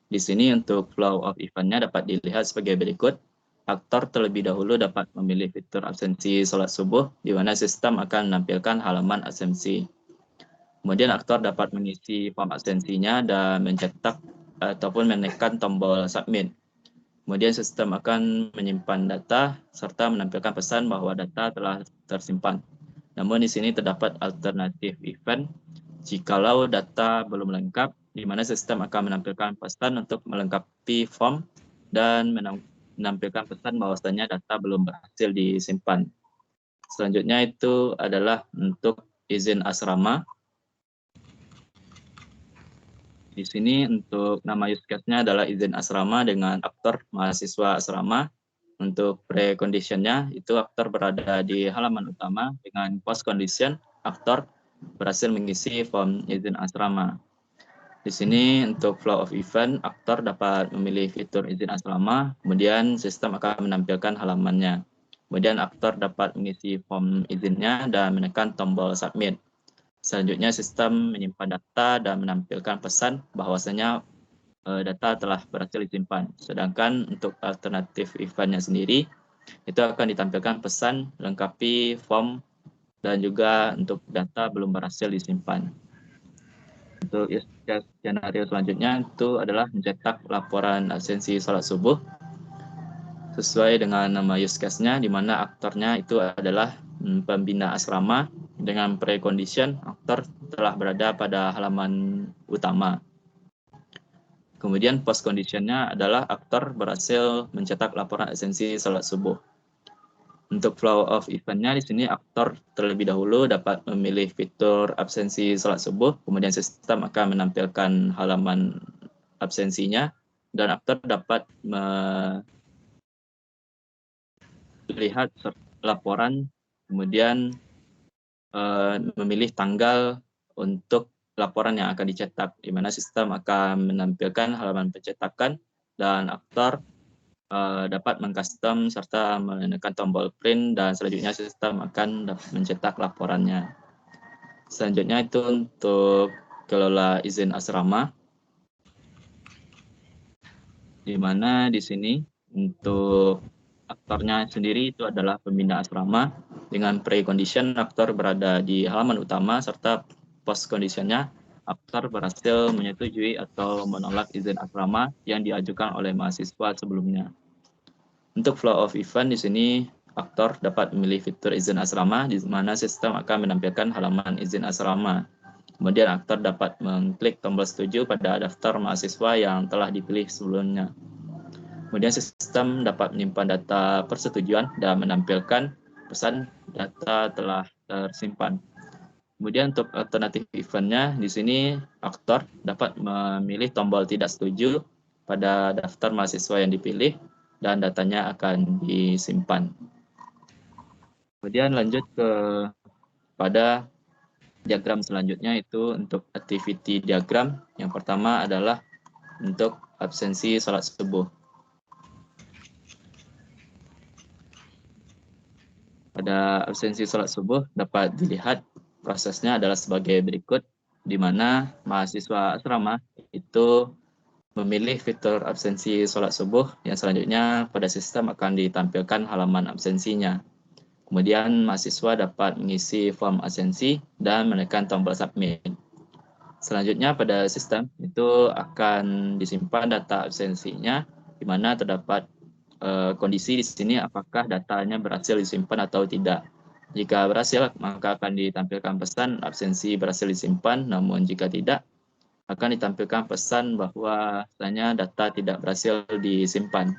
Di sini untuk flow of event-nya dapat dilihat sebagai berikut. Aktor terlebih dahulu dapat memilih fitur absensi salat subuh, di mana sistem akan menampilkan halaman absensi. Kemudian aktor dapat mengisi form absensinya dan mencetak ataupun menekan tombol submit. Kemudian sistem akan menyimpan data serta menampilkan pesan bahwa data telah tersimpan. Namun di sini terdapat alternatif event jikalau data belum lengkap, di mana sistem akan menampilkan pesan untuk melengkapi form dan menampilkan pesan bahwasanya data belum berhasil disimpan. Selanjutnya itu adalah untuk izin asrama. Di sini untuk nama use case-nya adalah izin asrama dengan aktor mahasiswa asrama. Untuk precondition-nya itu aktor berada di halaman utama, dengan post condition aktor berhasil mengisi form izin asrama. Di sini untuk flow of event, aktor dapat memilih fitur izin asrama, kemudian sistem akan menampilkan halamannya. Kemudian aktor dapat mengisi form izinnya dan menekan tombol submit. Selanjutnya sistem menyimpan data dan menampilkan pesan bahwasanya data telah berhasil disimpan. Sedangkan untuk alternatif eventnya sendiri, itu akan ditampilkan pesan lengkapi form dan juga untuk data belum berhasil disimpan. Untuk skenario selanjutnya itu adalah mencetak laporan absensi sholat subuh sesuai dengan nama use case-nya, di mana aktornya itu adalah pembina asrama dengan precondition aktor telah berada pada halaman utama. Kemudian post condition-nya adalah aktor berhasil mencetak laporan absensi sholat subuh. Untuk flow of event-nya di sini aktor terlebih dahulu dapat memilih fitur absensi sholat subuh, kemudian sistem akan menampilkan halaman absensinya, dan aktor dapat melihat laporan, kemudian memilih tanggal untuk laporan yang akan dicetak, di mana sistem akan menampilkan halaman pencetakan dan aktor dapat mengcustom serta menekan tombol print, dan selanjutnya sistem akan mencetak laporannya. Selanjutnya itu untuk kelola izin asrama, di mana di sini untuk aktornya sendiri itu adalah pembina asrama dengan precondition aktor berada di halaman utama, serta post conditionnya aktor berhasil menyetujui atau menolak izin asrama yang diajukan oleh mahasiswa sebelumnya. Untuk flow of event di sini aktor dapat memilih fitur izin asrama, di mana sistem akan menampilkan halaman izin asrama. Kemudian aktor dapat mengklik tombol setuju pada daftar mahasiswa yang telah dipilih sebelumnya. Kemudian sistem dapat menyimpan data persetujuan dan menampilkan pesan data telah tersimpan. Kemudian untuk alternatif eventnya di sini aktor dapat memilih tombol tidak setuju pada daftar mahasiswa yang dipilih dan datanya akan disimpan. Kemudian lanjut pada diagram selanjutnya, itu untuk activity diagram. Yang pertama adalah untuk absensi sholat subuh. Pada absensi sholat subuh dapat dilihat prosesnya adalah sebagai berikut, di mana mahasiswa asrama itu memilih fitur absensi sholat subuh, yang selanjutnya pada sistem akan ditampilkan halaman absensinya. Kemudian mahasiswa dapat mengisi form absensi dan menekan tombol submit. Selanjutnya pada sistem itu akan disimpan data absensinya, di mana terdapat kondisi di sini apakah datanya berhasil disimpan atau tidak. Jika berhasil, maka akan ditampilkan pesan absensi berhasil disimpan, namun jika tidak, akan ditampilkan pesan bahwa data tidak berhasil disimpan.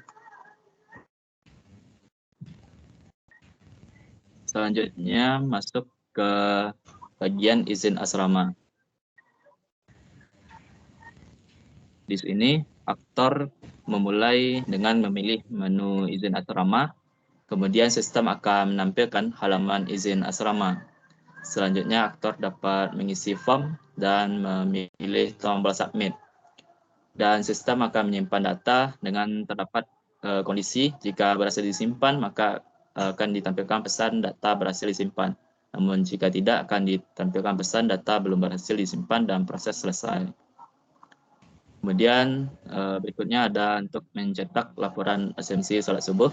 Selanjutnya masuk ke bagian izin asrama. Di sini aktor memulai dengan memilih menu izin asrama, kemudian sistem akan menampilkan halaman izin asrama. Selanjutnya aktor dapat mengisi form dan memilih tombol submit. Dan sistem akan menyimpan data dengan terdapat kondisi jika berhasil disimpan, maka akan ditampilkan pesan data berhasil disimpan. Namun jika tidak, akan ditampilkan pesan data belum berhasil disimpan dan proses selesai. Kemudian berikutnya ada untuk mencetak laporan absensi sholat subuh.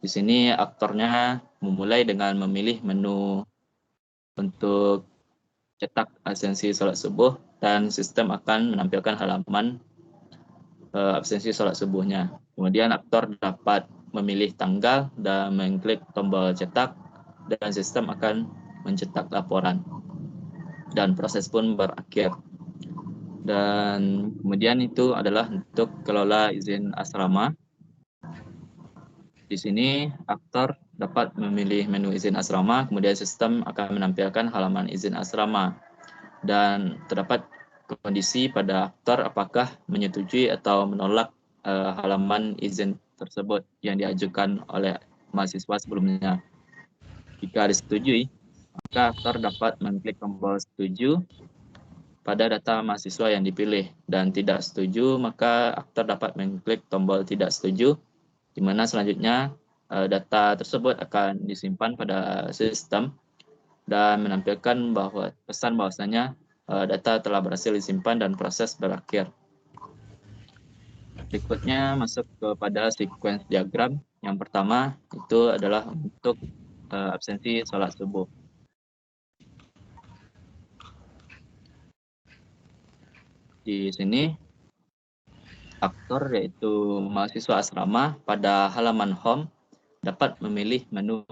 Di sini aktornya memulai dengan memilih menu untuk cetak absensi sholat subuh, dan sistem akan menampilkan halaman absensi sholat subuhnya. Kemudian aktor dapat memilih tanggal dan mengklik tombol cetak, dan sistem akan mencetak laporan. Dan proses pun berakhir. Dan kemudian itu adalah untuk kelola izin asrama. Di sini aktor dapat memilih menu izin asrama, kemudian sistem akan menampilkan halaman izin asrama. Dan terdapat kondisi pada aktor apakah menyetujui atau menolak halaman izin tersebut yang diajukan oleh mahasiswa sebelumnya. Jika disetujui, maka aktor dapat mengklik tombol setuju, pada data mahasiswa yang dipilih, dan tidak setuju maka aktor dapat mengklik tombol tidak setuju, di mana selanjutnya data tersebut akan disimpan pada sistem dan menampilkan bahwa pesan bahwasanya data telah berhasil disimpan dan proses berakhir. Berikutnya masuk kepada sequence diagram. Yang pertama itu adalah untuk absensi sholat subuh. Di sini aktor yaitu mahasiswa asrama pada halaman home dapat memilih menu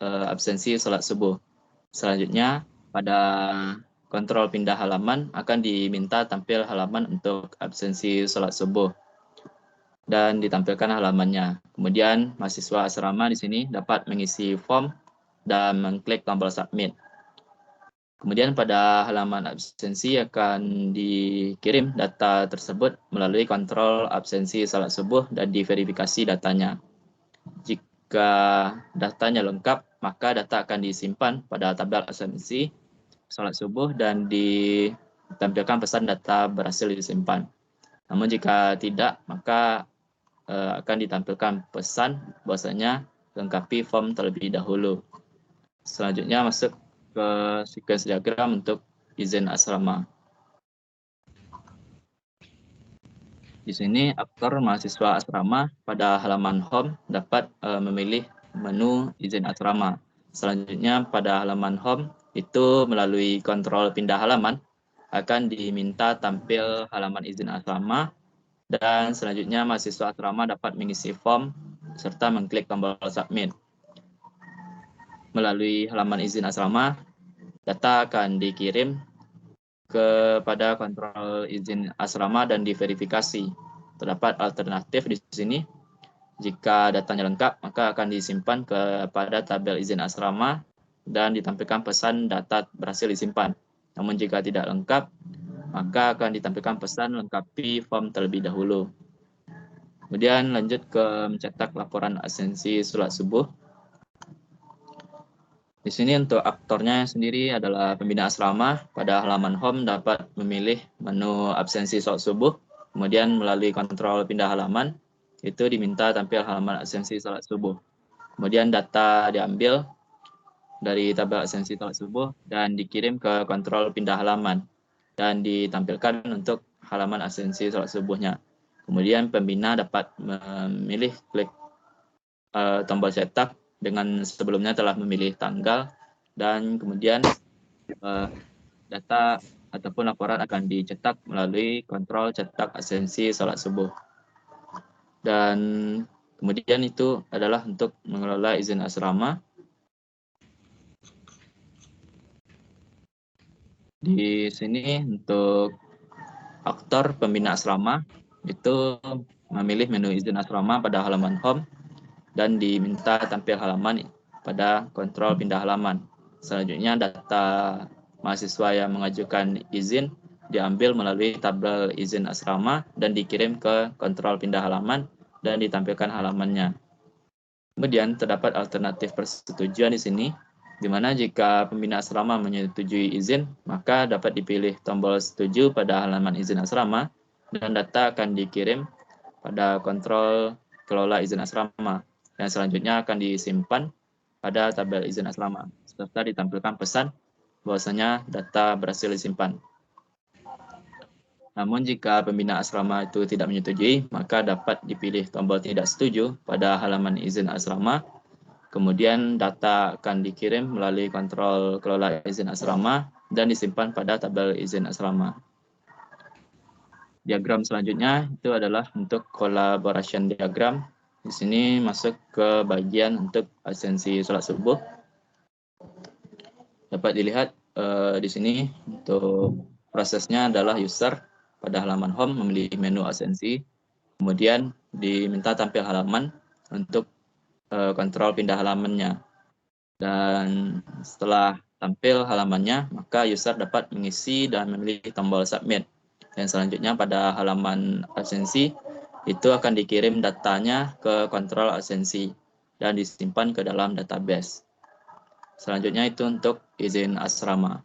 absensi sholat subuh. Selanjutnya pada kontrol pindah halaman akan diminta tampil halaman untuk absensi sholat subuh dan ditampilkan halamannya. Kemudian mahasiswa asrama di sini dapat mengisi form dan mengklik tombol submit. Kemudian pada halaman absensi akan dikirim data tersebut melalui kontrol absensi sholat subuh dan diverifikasi datanya. Jika datanya lengkap, maka data akan disimpan pada tabel absensi sholat subuh dan ditampilkan pesan data berhasil disimpan. Namun jika tidak, maka akan ditampilkan pesan bahwasanya lengkapi form terlebih dahulu. Selanjutnya masuk ke sequence diagram untuk izin asrama. Di sini aktor mahasiswa asrama pada halaman home dapat memilih menu izin asrama. Selanjutnya pada halaman home itu melalui kontrol pindah halaman akan diminta tampil halaman izin asrama, dan selanjutnya mahasiswa asrama dapat mengisi form serta mengklik tombol submit. Melalui halaman izin asrama, data akan dikirim kepada kontrol izin asrama dan diverifikasi. Terdapat alternatif di sini. Jika datanya lengkap, maka akan disimpan kepada tabel izin asrama dan ditampilkan pesan data berhasil disimpan. Namun jika tidak lengkap, maka akan ditampilkan pesan lengkapi form terlebih dahulu. Kemudian lanjut ke mencetak laporan absensi sholat subuh. Di sini untuk aktornya sendiri adalah pembina asrama. Pada halaman home dapat memilih menu absensi sholat subuh. Kemudian melalui kontrol pindah halaman, itu diminta tampil halaman absensi sholat subuh. Kemudian data diambil dari tabel absensi sholat subuh dan dikirim ke kontrol pindah halaman dan ditampilkan untuk halaman absensi sholat subuhnya. Kemudian pembina dapat memilih klik tombol cetak dengan sebelumnya telah memilih tanggal, dan kemudian data ataupun laporan akan dicetak melalui kontrol cetak absensi sholat subuh. Dan kemudian itu adalah untuk mengelola izin asrama. Di sini untuk aktor pembina asrama itu memilih menu izin asrama pada halaman home dan diminta tampil halaman pada kontrol pindah halaman. Selanjutnya data mahasiswa yang mengajukan izin diambil melalui tabel izin asrama dan dikirim ke kontrol pindah halaman dan ditampilkan halamannya. Kemudian terdapat alternatif persetujuan di sini, di mana jika pembina asrama menyetujui izin, maka dapat dipilih tombol setuju pada halaman izin asrama dan data akan dikirim pada kontrol kelola izin asrama. Dan selanjutnya akan disimpan pada tabel izin asrama, serta ditampilkan pesan bahwasanya data berhasil disimpan. Namun jika pembina asrama itu tidak menyetujui, maka dapat dipilih tombol tidak setuju pada halaman izin asrama. Kemudian data akan dikirim melalui kontrol kelola izin asrama dan disimpan pada tabel izin asrama. Diagram selanjutnya itu adalah untuk collaboration diagram. Di sini masuk ke bagian untuk absensi sholat subuh. Dapat dilihat di sini untuk prosesnya adalah user pada halaman home memilih menu absensi, kemudian diminta tampil halaman untuk kontrol pindah halamannya. Dan setelah tampil halamannya, maka user dapat mengisi dan memilih tombol submit. Dan selanjutnya pada halaman absensi, itu akan dikirim datanya ke kontrol absensi dan disimpan ke dalam database. Selanjutnya itu untuk izin asrama.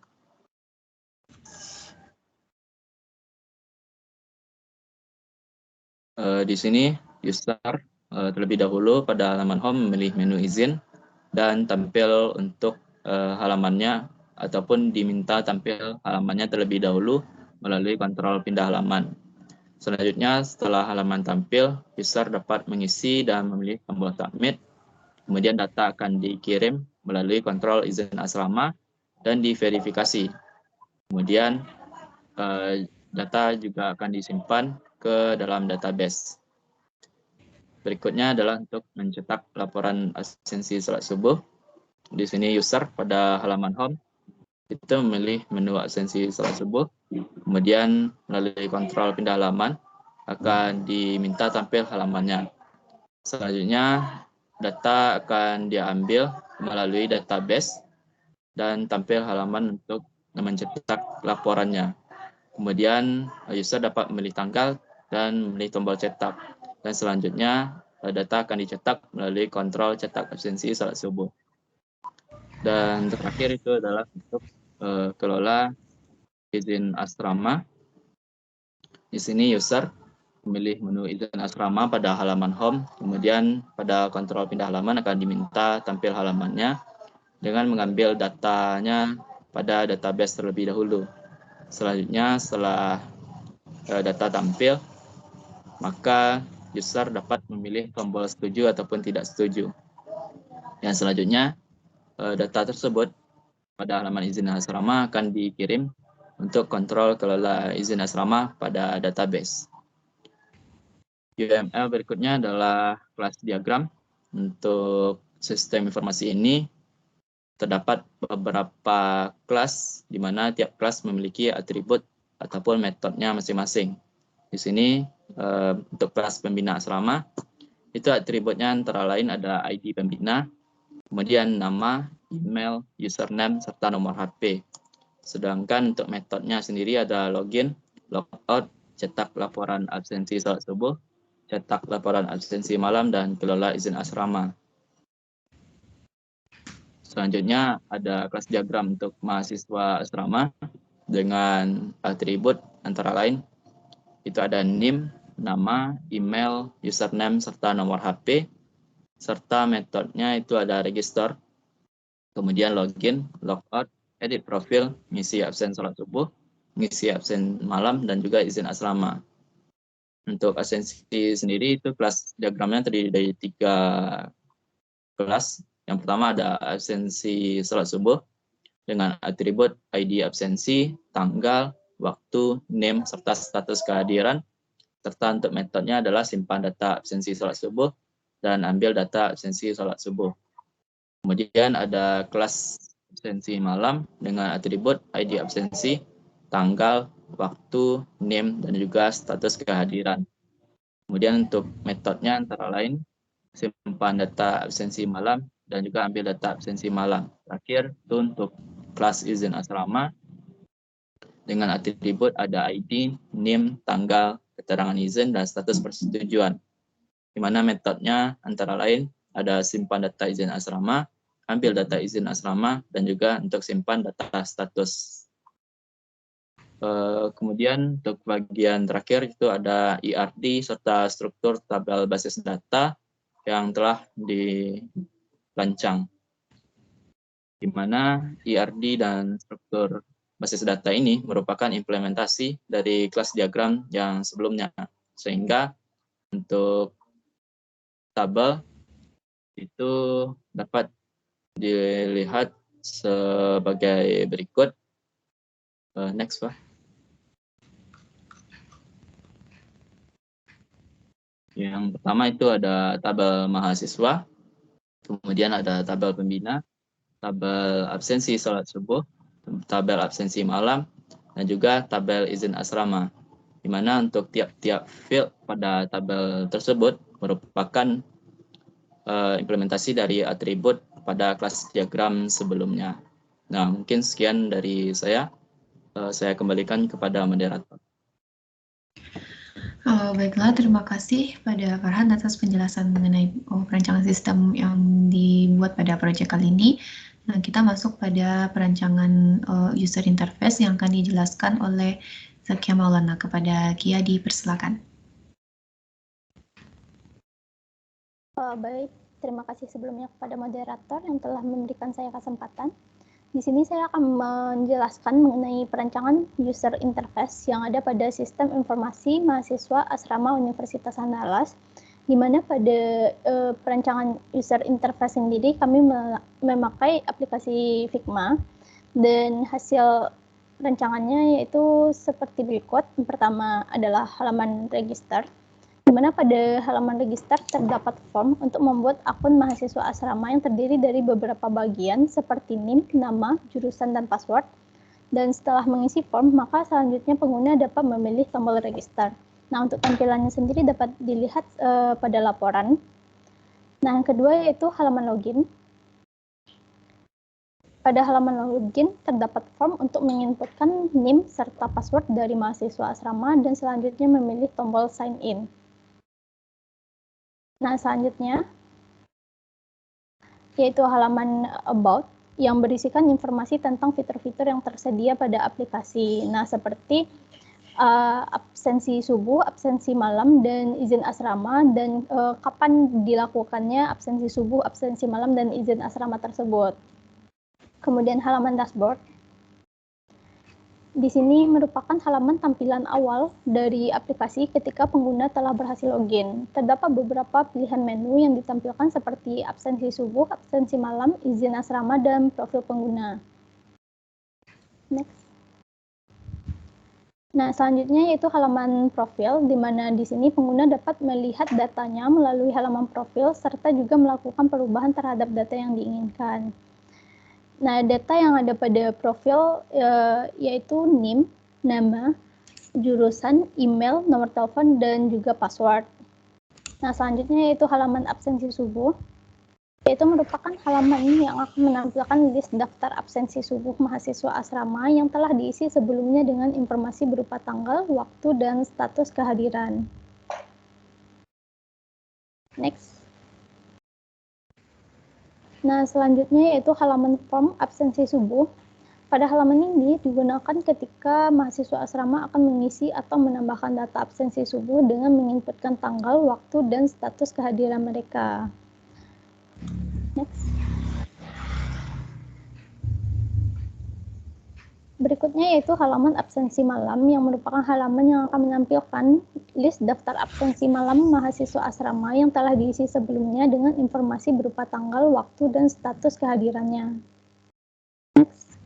Di sini user terlebih dahulu pada halaman home memilih menu izin dan tampil untuk halamannya ataupun diminta tampil halamannya terlebih dahulu melalui kontrol pindah halaman. Selanjutnya, setelah halaman tampil, user dapat mengisi dan memilih tombol submit. Kemudian data akan dikirim melalui kontrol izin asrama dan diverifikasi. Kemudian data juga akan disimpan ke dalam database. Berikutnya adalah untuk mencetak laporan absensi salat subuh. Di sini user pada halaman home itu memilih menu absensi salat subuh. Kemudian melalui kontrol pindah halaman akan diminta tampil halamannya. Selanjutnya data akan diambil melalui database dan tampil halaman untuk mencetak laporannya. Kemudian user dapat memilih tanggal dan memilih tombol cetak. Dan selanjutnya data akan dicetak melalui kontrol cetak absensi salat subuh. Dan terakhir itu adalah untuk kelola izin asrama. Di sini user memilih menu izin asrama pada halaman home, kemudian pada kontrol pindah halaman akan diminta tampil halamannya dengan mengambil datanya pada database terlebih dahulu. Selanjutnya setelah data tampil, maka user dapat memilih tombol setuju ataupun tidak setuju. Yang selanjutnya, data tersebut pada halaman izin asrama akan dikirim untuk kontrol kelola izin asrama pada database. UML berikutnya adalah kelas diagram. Untuk sistem informasi ini terdapat beberapa kelas di mana tiap kelas memiliki atribut ataupun metodenya masing-masing. Di sini untuk kelas pembina asrama itu atributnya antara lain ada ID pembina, kemudian nama, email, username, serta nomor HP. Sedangkan untuk metodenya sendiri ada login, logout, cetak laporan absensi salat subuh, cetak laporan absensi malam, dan kelola izin asrama. Selanjutnya ada kelas diagram untuk mahasiswa asrama dengan atribut antara lain itu ada NIM, nama, email, username, serta nomor HP, serta metodenya itu ada register, kemudian login, logout, edit profil, ngisi absen salat subuh, ngisi absen malam, dan juga izin asrama. Untuk absensi sendiri itu kelas diagramnya terdiri dari 3 kelas. Yang pertama ada absensi salat subuh dengan atribut ID absensi, tanggal, waktu, name, serta status kehadiran. Serta untuk metodenya adalah simpan data absensi salat subuh dan ambil data absensi salat subuh. Kemudian ada kelas absensi malam dengan atribut ID absensi, tanggal, waktu, name, dan juga status kehadiran. Kemudian untuk metodenya antara lain simpan data absensi malam dan juga ambil data absensi malam. Terakhir itu untuk kelas izin asrama dengan atribut ada ID, name, tanggal, keterangan izin, dan status persetujuan. Di mana metodenya antara lain ada simpan data izin asrama, ambil data izin asrama, dan juga untuk simpan data status. Kemudian untuk bagian terakhir itu ada IRD serta struktur tabel basis data yang telah dirancang. Di mana IRD dan struktur basis data ini merupakan implementasi dari kelas diagram yang sebelumnya. Sehingga untuk tabel itu dapat dilihat sebagai berikut. Next, Pak. Yang pertama itu ada tabel mahasiswa, kemudian ada tabel pembina, tabel absensi salat subuh, tabel absensi malam, dan juga tabel izin asrama. Di mana untuk tiap-tiap field pada tabel tersebut merupakan implementasi dari atribut pada kelas diagram sebelumnya. Nah, mungkin sekian dari saya. Saya kembalikan kepada moderator. Baiklah, terima kasih pada Farhan atas penjelasan mengenai perancangan sistem yang dibuat pada proyek kali ini. Nah, kita masuk pada perancangan user interface yang akan dijelaskan oleh Zakia Maulana. Kepada Kia dipersilakan. Baik, terima kasih sebelumnya kepada moderator yang telah memberikan saya kesempatan. Di sini saya akan menjelaskan mengenai perancangan user interface yang ada pada sistem informasi mahasiswa Asrama Universitas Andalas, di mana pada perancangan user interface sendiri kami memakai aplikasi Figma, dan hasil rancangannya yaitu seperti berikut. Yang pertama adalah halaman register, di mana pada halaman register terdapat form untuk membuat akun mahasiswa asrama yang terdiri dari beberapa bagian seperti NIM, nama, jurusan, dan password. Dan setelah mengisi form, maka selanjutnya pengguna dapat memilih tombol register. Nah, untuk tampilannya sendiri dapat dilihat pada laporan. Nah, yang kedua yaitu halaman login. Pada halaman login terdapat form untuk menginputkan NIM serta password dari mahasiswa asrama dan selanjutnya memilih tombol sign in. Nah, selanjutnya yaitu halaman about yang berisikan informasi tentang fitur-fitur yang tersedia pada aplikasi. Nah, seperti absensi subuh, absensi malam, dan izin asrama, dan kapan dilakukannya absensi subuh, absensi malam, dan izin asrama tersebut. Kemudian halaman dashboard. Di sini merupakan halaman tampilan awal dari aplikasi ketika pengguna telah berhasil login. Terdapat beberapa pilihan menu yang ditampilkan seperti absensi subuh, absensi malam, izin asrama, dan profil pengguna. Next. Nah, selanjutnya yaitu halaman profil, di mana di sini pengguna dapat melihat datanya melalui halaman profil serta juga melakukan perubahan terhadap data yang diinginkan. Nah, data yang ada pada profil yaitu NIM, nama, jurusan, email, nomor telepon, dan juga password. Nah, selanjutnya yaitu halaman absensi subuh, yaitu merupakan halaman yang akan menampilkan list daftar absensi subuh mahasiswa asrama yang telah diisi sebelumnya dengan informasi berupa tanggal, waktu, dan status kehadiran. Next. Nah, selanjutnya yaitu halaman form absensi subuh. Pada halaman ini digunakan ketika mahasiswa asrama akan mengisi atau menambahkan data absensi subuh dengan menginputkan tanggal, waktu, dan status kehadiran mereka. Next. Berikutnya yaitu halaman absensi malam yang merupakan halaman yang akan menampilkan list daftar absensi malam mahasiswa asrama yang telah diisi sebelumnya dengan informasi berupa tanggal, waktu, dan status kehadirannya. Next.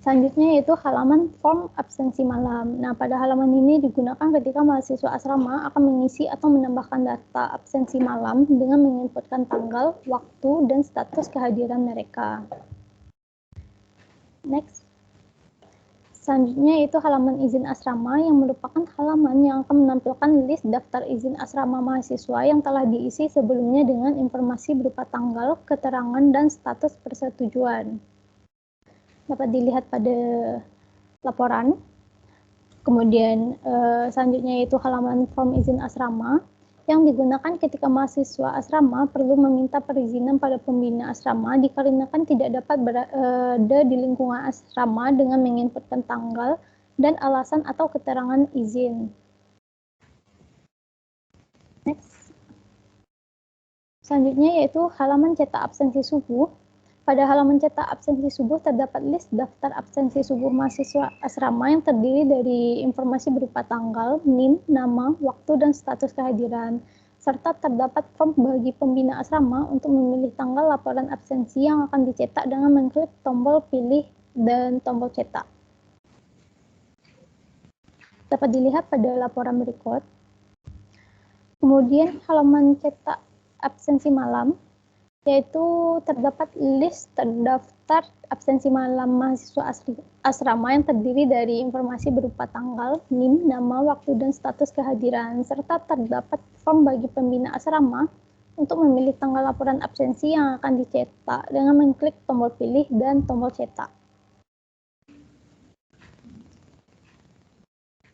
Selanjutnya yaitu halaman form absensi malam. Nah, pada halaman ini digunakan ketika mahasiswa asrama akan mengisi atau menambahkan data absensi malam dengan menginputkan tanggal, waktu, dan status kehadiran mereka. Next. Selanjutnya yaitu halaman izin asrama yang merupakan halaman yang akan menampilkan list daftar izin asrama mahasiswa yang telah diisi sebelumnya dengan informasi berupa tanggal, keterangan, dan status persetujuan. Dapat dilihat pada laporan. Kemudian selanjutnya yaitu halaman form izin asrama yang digunakan ketika mahasiswa asrama perlu meminta perizinan pada pembina asrama dikarenakan tidak dapat berada di lingkungan asrama dengan menginputkan tanggal dan alasan atau keterangan izin. Next. Selanjutnya yaitu halaman cetak absensi subuh. Pada halaman cetak absensi subuh terdapat list daftar absensi subuh mahasiswa asrama yang terdiri dari informasi berupa tanggal, NIM, nama, waktu, dan status kehadiran, serta terdapat form bagi pembina asrama untuk memilih tanggal laporan absensi yang akan dicetak dengan mengklik tombol pilih dan tombol cetak. Dapat dilihat pada laporan berikut. Kemudian halaman cetak absensi malam, yaitu terdapat list terdaftar absensi malam mahasiswa asrama yang terdiri dari informasi berupa tanggal, NIM, nama, waktu, dan status kehadiran, serta terdapat form bagi pembina asrama untuk memilih tanggal laporan absensi yang akan dicetak dengan mengklik tombol pilih dan tombol cetak.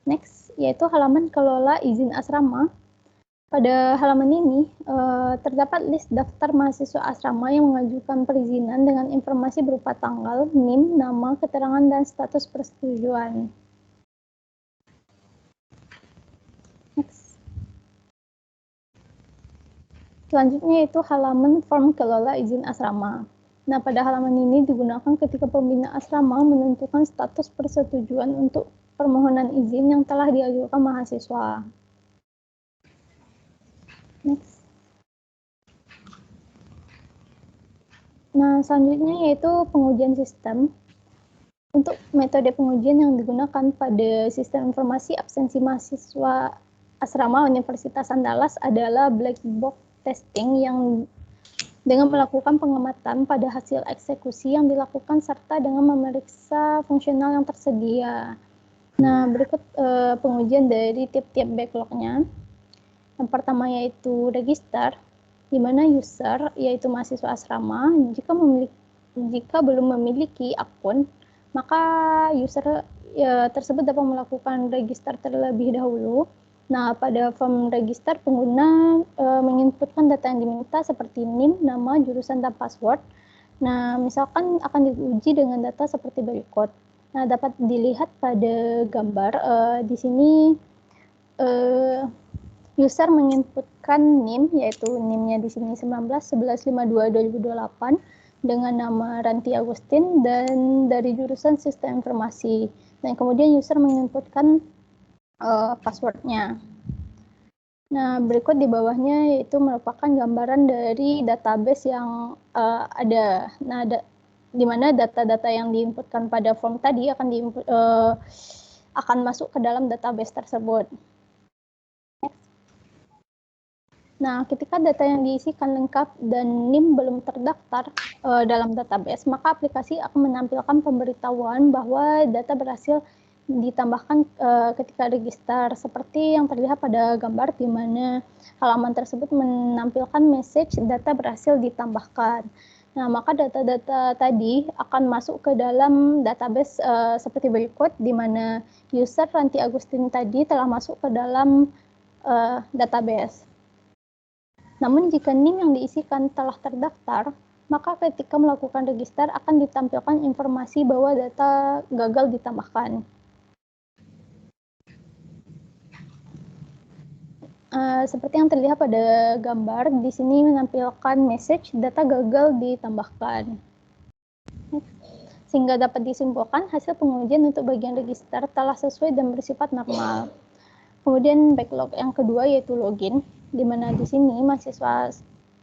Next, yaitu halaman kelola izin asrama. Pada halaman ini terdapat list daftar mahasiswa asrama yang mengajukan perizinan dengan informasi berupa tanggal, NIM, nama, keterangan, dan status persetujuan. Next. Selanjutnya itu halaman form kelola izin asrama. Nah, pada halaman ini digunakan ketika pembina asrama menentukan status persetujuan untuk permohonan izin yang telah diajukan mahasiswa. Next. Nah, selanjutnya yaitu pengujian sistem. Untuk metode pengujian yang digunakan pada sistem informasi absensi mahasiswa asrama Universitas Andalas adalah black box testing yang dengan melakukan pengamatan pada hasil eksekusi yang dilakukan serta dengan memeriksa fungsional yang tersedia. Nah, berikut pengujian dari tiap-tiap backlog-nya. Yang pertama yaitu register, di mana user yaitu mahasiswa asrama jika belum memiliki akun, maka user tersebut dapat melakukan register terlebih dahulu. Nah, pada form register pengguna menginputkan data yang diminta seperti NIM, nama, jurusan, dan password. Nah, misalkan akan diuji dengan data seperti berikut. Nah, dapat dilihat pada gambar di sini user menginputkan NIM, yaitu NIM-nya di sini 19.11.52.2028 dengan nama Ranti Agustin dan dari jurusan Sistem Informasi. Dan kemudian user menginputkan passwordnya. Nah, berikut di bawahnya yaitu merupakan gambaran dari database yang ada. Nah, di mana data-data yang diinputkan pada form tadi akan masuk ke dalam database tersebut. Nah, ketika data yang diisikan lengkap dan NIM belum terdaftar dalam database, maka aplikasi akan menampilkan pemberitahuan bahwa data berhasil ditambahkan ketika register, seperti yang terlihat pada gambar di mana halaman tersebut menampilkan message data berhasil ditambahkan. Nah, maka data-data tadi akan masuk ke dalam database seperti berikut, di mana user Ranti Agustin tadi telah masuk ke dalam database. Namun jika NIM yang diisikan telah terdaftar, maka ketika melakukan register akan ditampilkan informasi bahwa data gagal ditambahkan. Seperti yang terlihat pada gambar, di sini menampilkan message data gagal ditambahkan. Sehingga dapat disimpulkan hasil pengujian untuk bagian register telah sesuai dan bersifat normal. Kemudian backlog yang kedua yaitu login, di mana di sini mahasiswa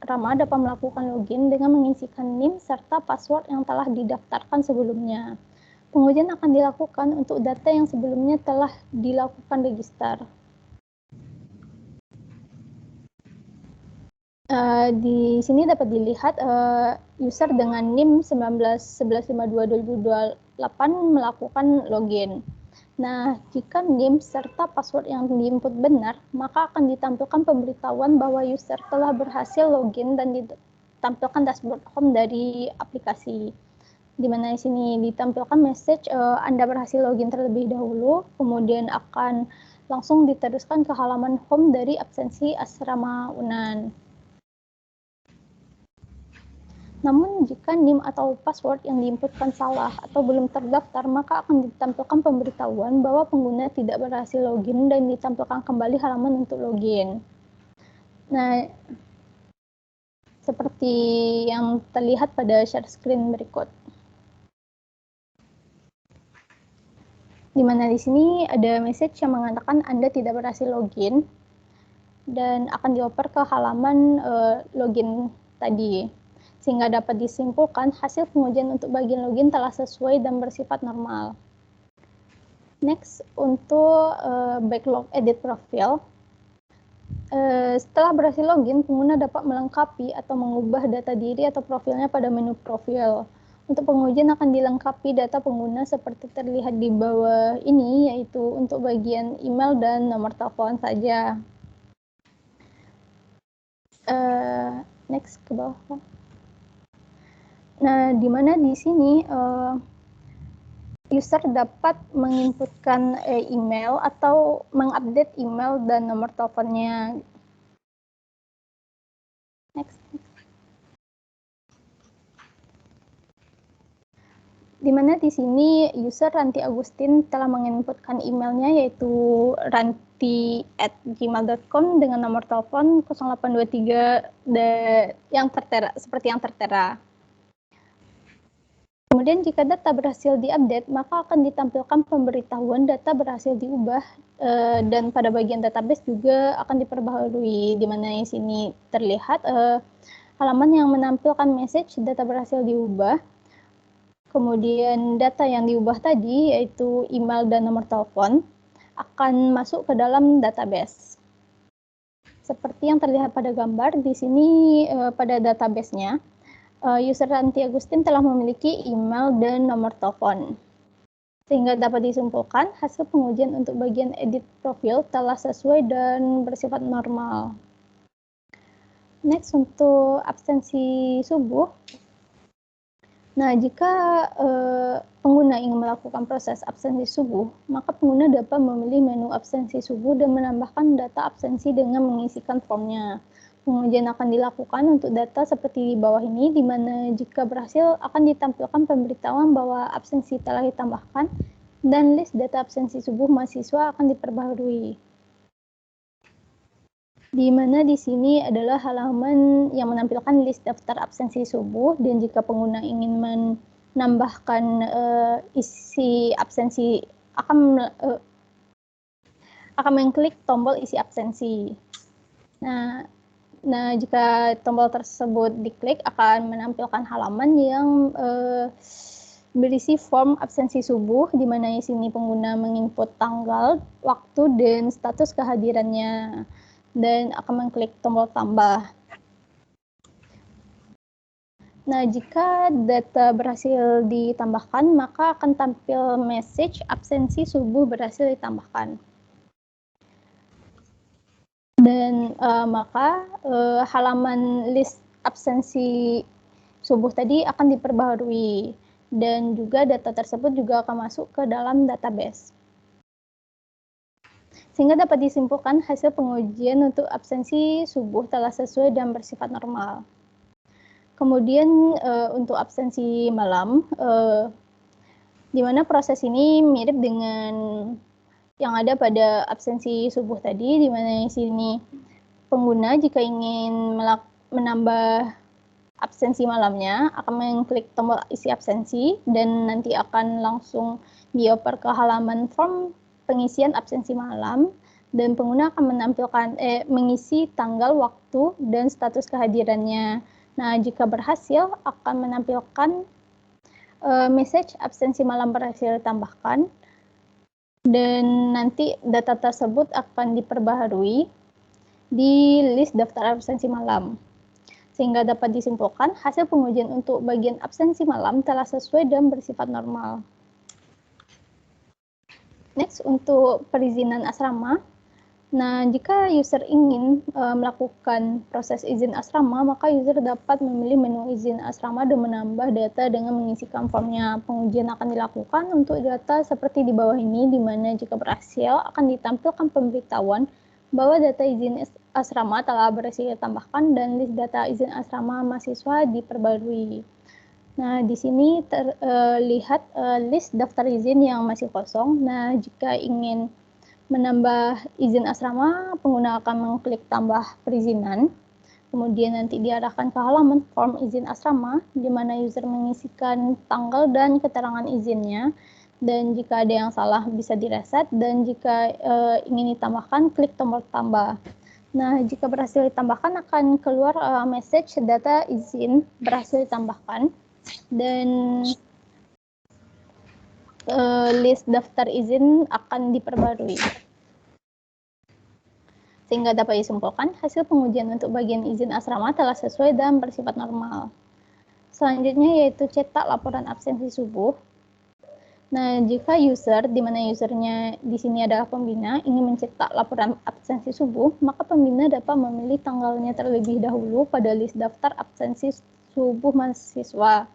asrama dapat melakukan login dengan mengisikan NIM serta password yang telah didaftarkan sebelumnya. Pengujian akan dilakukan untuk data yang sebelumnya telah dilakukan register. Di sini dapat dilihat user dengan NIM 19.11.52.2028 melakukan login. Nah, jika NIM serta password yang diinput benar, maka akan ditampilkan pemberitahuan bahwa user telah berhasil login dan ditampilkan dashboard home dari aplikasi. Di mana di sini ditampilkan message Anda berhasil login terlebih dahulu, kemudian akan langsung diteruskan ke halaman home dari absensi asrama UNAN. Namun, jika NIM atau password yang diinputkan salah atau belum terdaftar, maka akan ditampilkan pemberitahuan bahwa pengguna tidak berhasil login dan ditampilkan kembali halaman untuk login. Nah, seperti yang terlihat pada share screen berikut. Di mana di sini ada message yang mengatakan Anda tidak berhasil login dan akan dioper ke halaman login tadi. Sehingga dapat disimpulkan hasil pengujian untuk bagian login telah sesuai dan bersifat normal. Next, untuk backlog edit profil. Setelah berhasil login, pengguna dapat melengkapi atau mengubah data diri atau profilnya pada menu profil. Untuk pengujian akan dilengkapi data pengguna seperti terlihat di bawah ini, yaitu untuk bagian email dan nomor telepon saja. Next, ke bawah. Nah, di mana di sini user dapat menginputkan email atau mengupdate email dan nomor teleponnya. Next. Di mana di sini user Ranti Agustin telah menginputkan emailnya yaitu @gmail.com dengan nomor telepon 0823 yang tertera, seperti yang tertera. Kemudian jika data berhasil diupdate, maka akan ditampilkan pemberitahuan data berhasil diubah dan pada bagian database juga akan diperbaharui, di mana di sini terlihat halaman yang menampilkan message data berhasil diubah. Kemudian data yang diubah tadi, yaitu email dan nomor telepon, akan masuk ke dalam database. Seperti yang terlihat pada gambar, di sini pada database-nya, user Ranti Agustin telah memiliki email dan nomor telepon. Sehingga dapat disimpulkan, hasil pengujian untuk bagian edit profil telah sesuai dan bersifat normal. Next, untuk absensi subuh. Nah, jika pengguna ingin melakukan proses absensi subuh, maka pengguna dapat memilih menu absensi subuh dan menambahkan data absensi dengan mengisikan formnya. Pengujian akan dilakukan untuk data seperti di bawah ini, di mana jika berhasil akan ditampilkan pemberitahuan bahwa absensi telah ditambahkan dan list data absensi subuh mahasiswa akan diperbaharui. Di mana di sini adalah halaman yang menampilkan list daftar absensi subuh, dan jika pengguna ingin menambahkan isi absensi akan mengklik tombol isi absensi. Nah, jika tombol tersebut diklik akan menampilkan halaman yang berisi form absensi subuh, di mana di sini pengguna menginput tanggal, waktu, dan status kehadirannya, dan akan mengklik tombol tambah. Nah, jika data berhasil ditambahkan, maka akan tampil message absensi subuh berhasil ditambahkan. Dan maka halaman list absensi subuh tadi akan diperbaharui, dan juga data tersebut juga akan masuk ke dalam database. Sehingga dapat disimpulkan hasil pengujian untuk absensi subuh telah sesuai dan bersifat normal. Kemudian untuk absensi malam, di mana proses ini mirip dengan yang ada pada absensi subuh tadi, di mana di sini pengguna jika ingin menambah absensi malamnya akan mengklik tombol isi absensi, dan nanti akan langsung dioper ke halaman form pengisian absensi malam, dan pengguna akan mengisi tanggal, waktu, dan status kehadirannya. Nah, jika berhasil akan menampilkan message absensi malam berhasil ditambahkan, dan nanti data tersebut akan diperbaharui di list daftar absensi malam. Sehingga dapat disimpulkan hasil pengujian untuk bagian absensi malam telah sesuai dan bersifat normal. Next, untuk perizinan asrama. Nah, jika user ingin melakukan proses izin asrama, maka user dapat memilih menu izin asrama dan menambah data dengan mengisikan formnya. Pengujian akan dilakukan untuk data seperti di bawah ini, di mana jika berhasil akan ditampilkan pemberitahuan bahwa data izin asrama telah berhasil ditambahkan dan list data izin asrama mahasiswa diperbarui. Nah, di sini terlihat list daftar izin yang masih kosong. Nah, jika ingin menambah izin asrama, pengguna akan mengklik tambah perizinan, kemudian nanti diarahkan ke halaman form izin asrama, di mana user mengisikan tanggal dan keterangan izinnya, dan jika ada yang salah bisa direset, dan jika ingin ditambahkan, klik tombol tambah. Nah, jika berhasil ditambahkan akan keluar message data izin berhasil ditambahkan, dan list daftar izin akan diperbarui. Sehingga dapat disimpulkan hasil pengujian untuk bagian izin asrama telah sesuai dan bersifat normal. Selanjutnya yaitu cetak laporan absensi subuh. Nah, jika user, di mana usernya di sini adalah pembina, ingin mencetak laporan absensi subuh, maka pembina dapat memilih tanggalnya terlebih dahulu pada list daftar absensi subuh mahasiswa.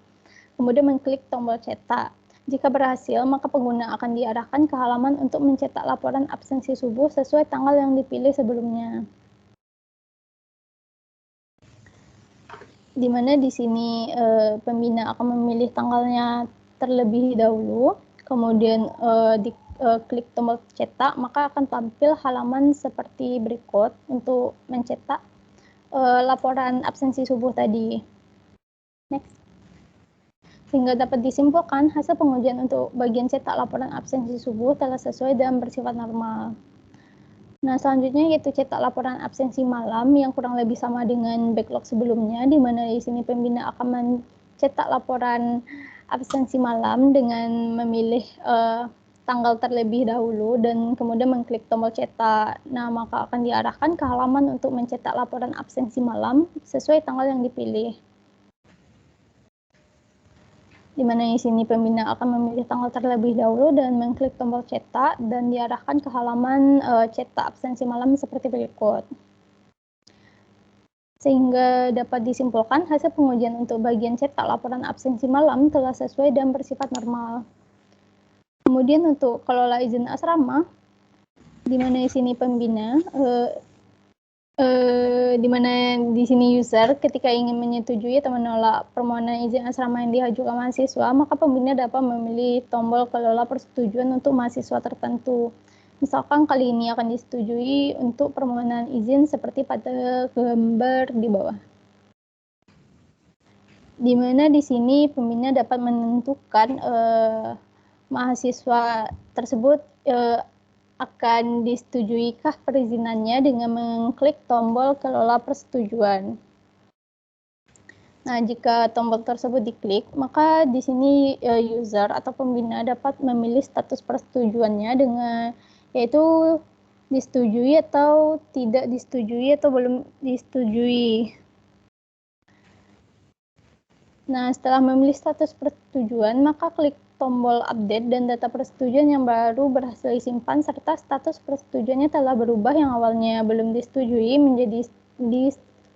Kemudian mengklik tombol cetak. Jika berhasil, maka pengguna akan diarahkan ke halaman untuk mencetak laporan absensi subuh sesuai tanggal yang dipilih sebelumnya. Di mana di sini pembina akan memilih tanggalnya terlebih dahulu, kemudian klik tombol cetak, maka akan tampil halaman seperti berikut untuk mencetak laporan absensi subuh tadi. Next. Sehingga dapat disimpulkan hasil pengujian untuk bagian cetak laporan absensi subuh telah sesuai dan bersifat normal. Nah, selanjutnya yaitu cetak laporan absensi malam yang kurang lebih sama dengan backlog sebelumnya, di mana di sini pembina akan mencetak laporan absensi malam dengan memilih tanggal terlebih dahulu dan kemudian mengklik tombol cetak. Nah, maka akan diarahkan ke halaman untuk mencetak laporan absensi malam sesuai tanggal yang dipilih. Di mana di sini pembina akan memilih tanggal terlebih dahulu dan mengklik tombol cetak dan diarahkan ke halaman cetak absensi malam seperti berikut. Sehingga dapat disimpulkan hasil pengujian untuk bagian cetak laporan absensi malam telah sesuai dan bersifat normal. Kemudian untuk kelola izin asrama, di mana di sini pembina di mana di sini user ketika ingin menyetujui atau menolak permohonan izin asrama yang diajukan mahasiswa, maka pembina dapat memilih tombol kelola persetujuan untuk mahasiswa tertentu. Misalkan kali ini akan disetujui untuk permohonan izin seperti pada gambar di bawah. Di mana di sini pembina dapat menentukan mahasiswa tersebut akan disetujuikah perizinannya dengan mengklik tombol kelola persetujuan. Nah, jika tombol tersebut diklik, maka di sini user atau pembina dapat memilih status persetujuannya dengan yaitu disetujui atau tidak disetujui atau belum disetujui. Nah, setelah memilih status persetujuan, maka klik tombol update dan data persetujuan yang baru berhasil disimpan serta status persetujuannya telah berubah yang awalnya belum disetujui menjadi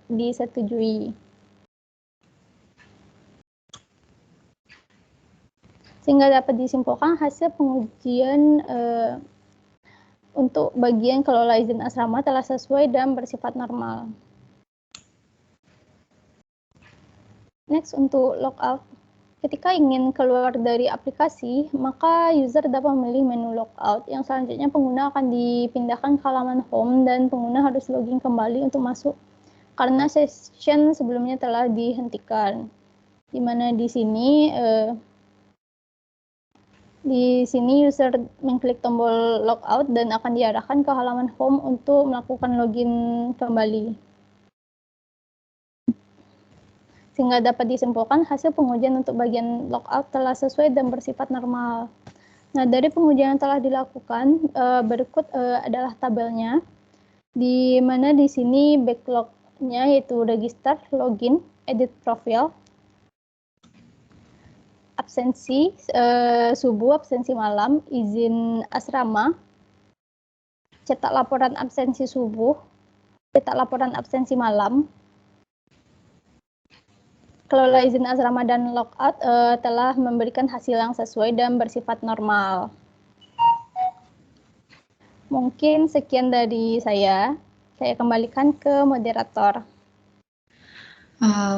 disetujui. Sehingga dapat disimpulkan hasil pengujian untuk bagian kelola izin asrama telah sesuai dan bersifat normal. Next, untuk logout. Ketika ingin keluar dari aplikasi, maka user dapat memilih menu logout. Yang selanjutnya pengguna akan dipindahkan ke halaman home dan pengguna harus login kembali untuk masuk karena session sebelumnya telah dihentikan. Di mana di sini user mengklik tombol logout dan akan diarahkan ke halaman home untuk melakukan login kembali. Sehingga dapat disimpulkan hasil pengujian untuk bagian logout telah sesuai dan bersifat normal. Nah, dari pengujian yang telah dilakukan, berikut adalah tabelnya, di mana di sini backlog-nya yaitu register, login, edit profile, absensi subuh, absensi malam, izin asrama, cetak laporan absensi subuh, cetak laporan absensi malam, kelola izin asrama dan logout telah memberikan hasil yang sesuai dan bersifat normal. Mungkin sekian dari saya. Saya kembalikan ke moderator.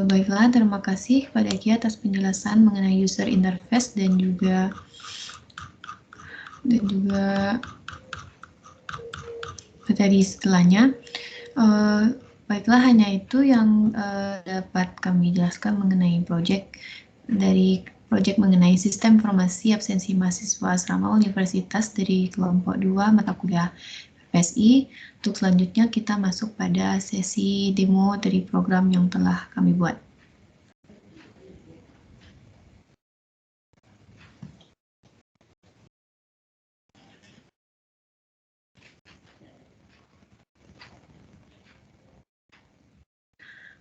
Baiklah, terima kasih kepada Kia atas penjelasan mengenai user interface dan juga materi setelahnya. Baiklah, hanya itu yang dapat kami jelaskan mengenai proyek mengenai sistem informasi absensi mahasiswa asrama universitas dari kelompok 2 mata kuliah PPSI. Untuk selanjutnya kita masuk pada sesi demo dari program yang telah kami buat.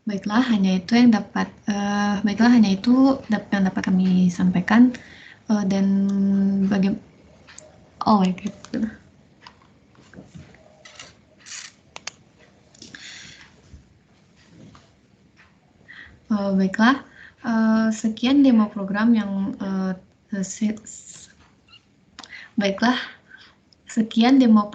Baiklah, hanya itu yang dapat kami sampaikan dan bagaimana. Oh my God. Baiklah, sekian demo program yang sekian demo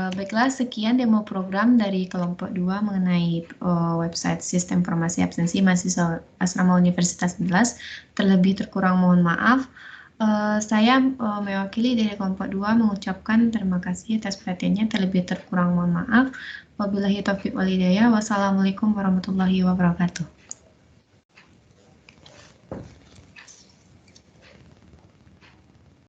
Baiklah, sekian demo program dari kelompok 2 mengenai website Sistem Informasi Absensi Mahasiswa Asrama Universitas 11. Terlebih terkurang mohon maaf. Saya mewakili dari kelompok 2 mengucapkan terima kasih atas perhatiannya. Terlebih terkurang mohon maaf. Wabillahi taufiq wal hidayah. Wassalamualaikum warahmatullahi wabarakatuh.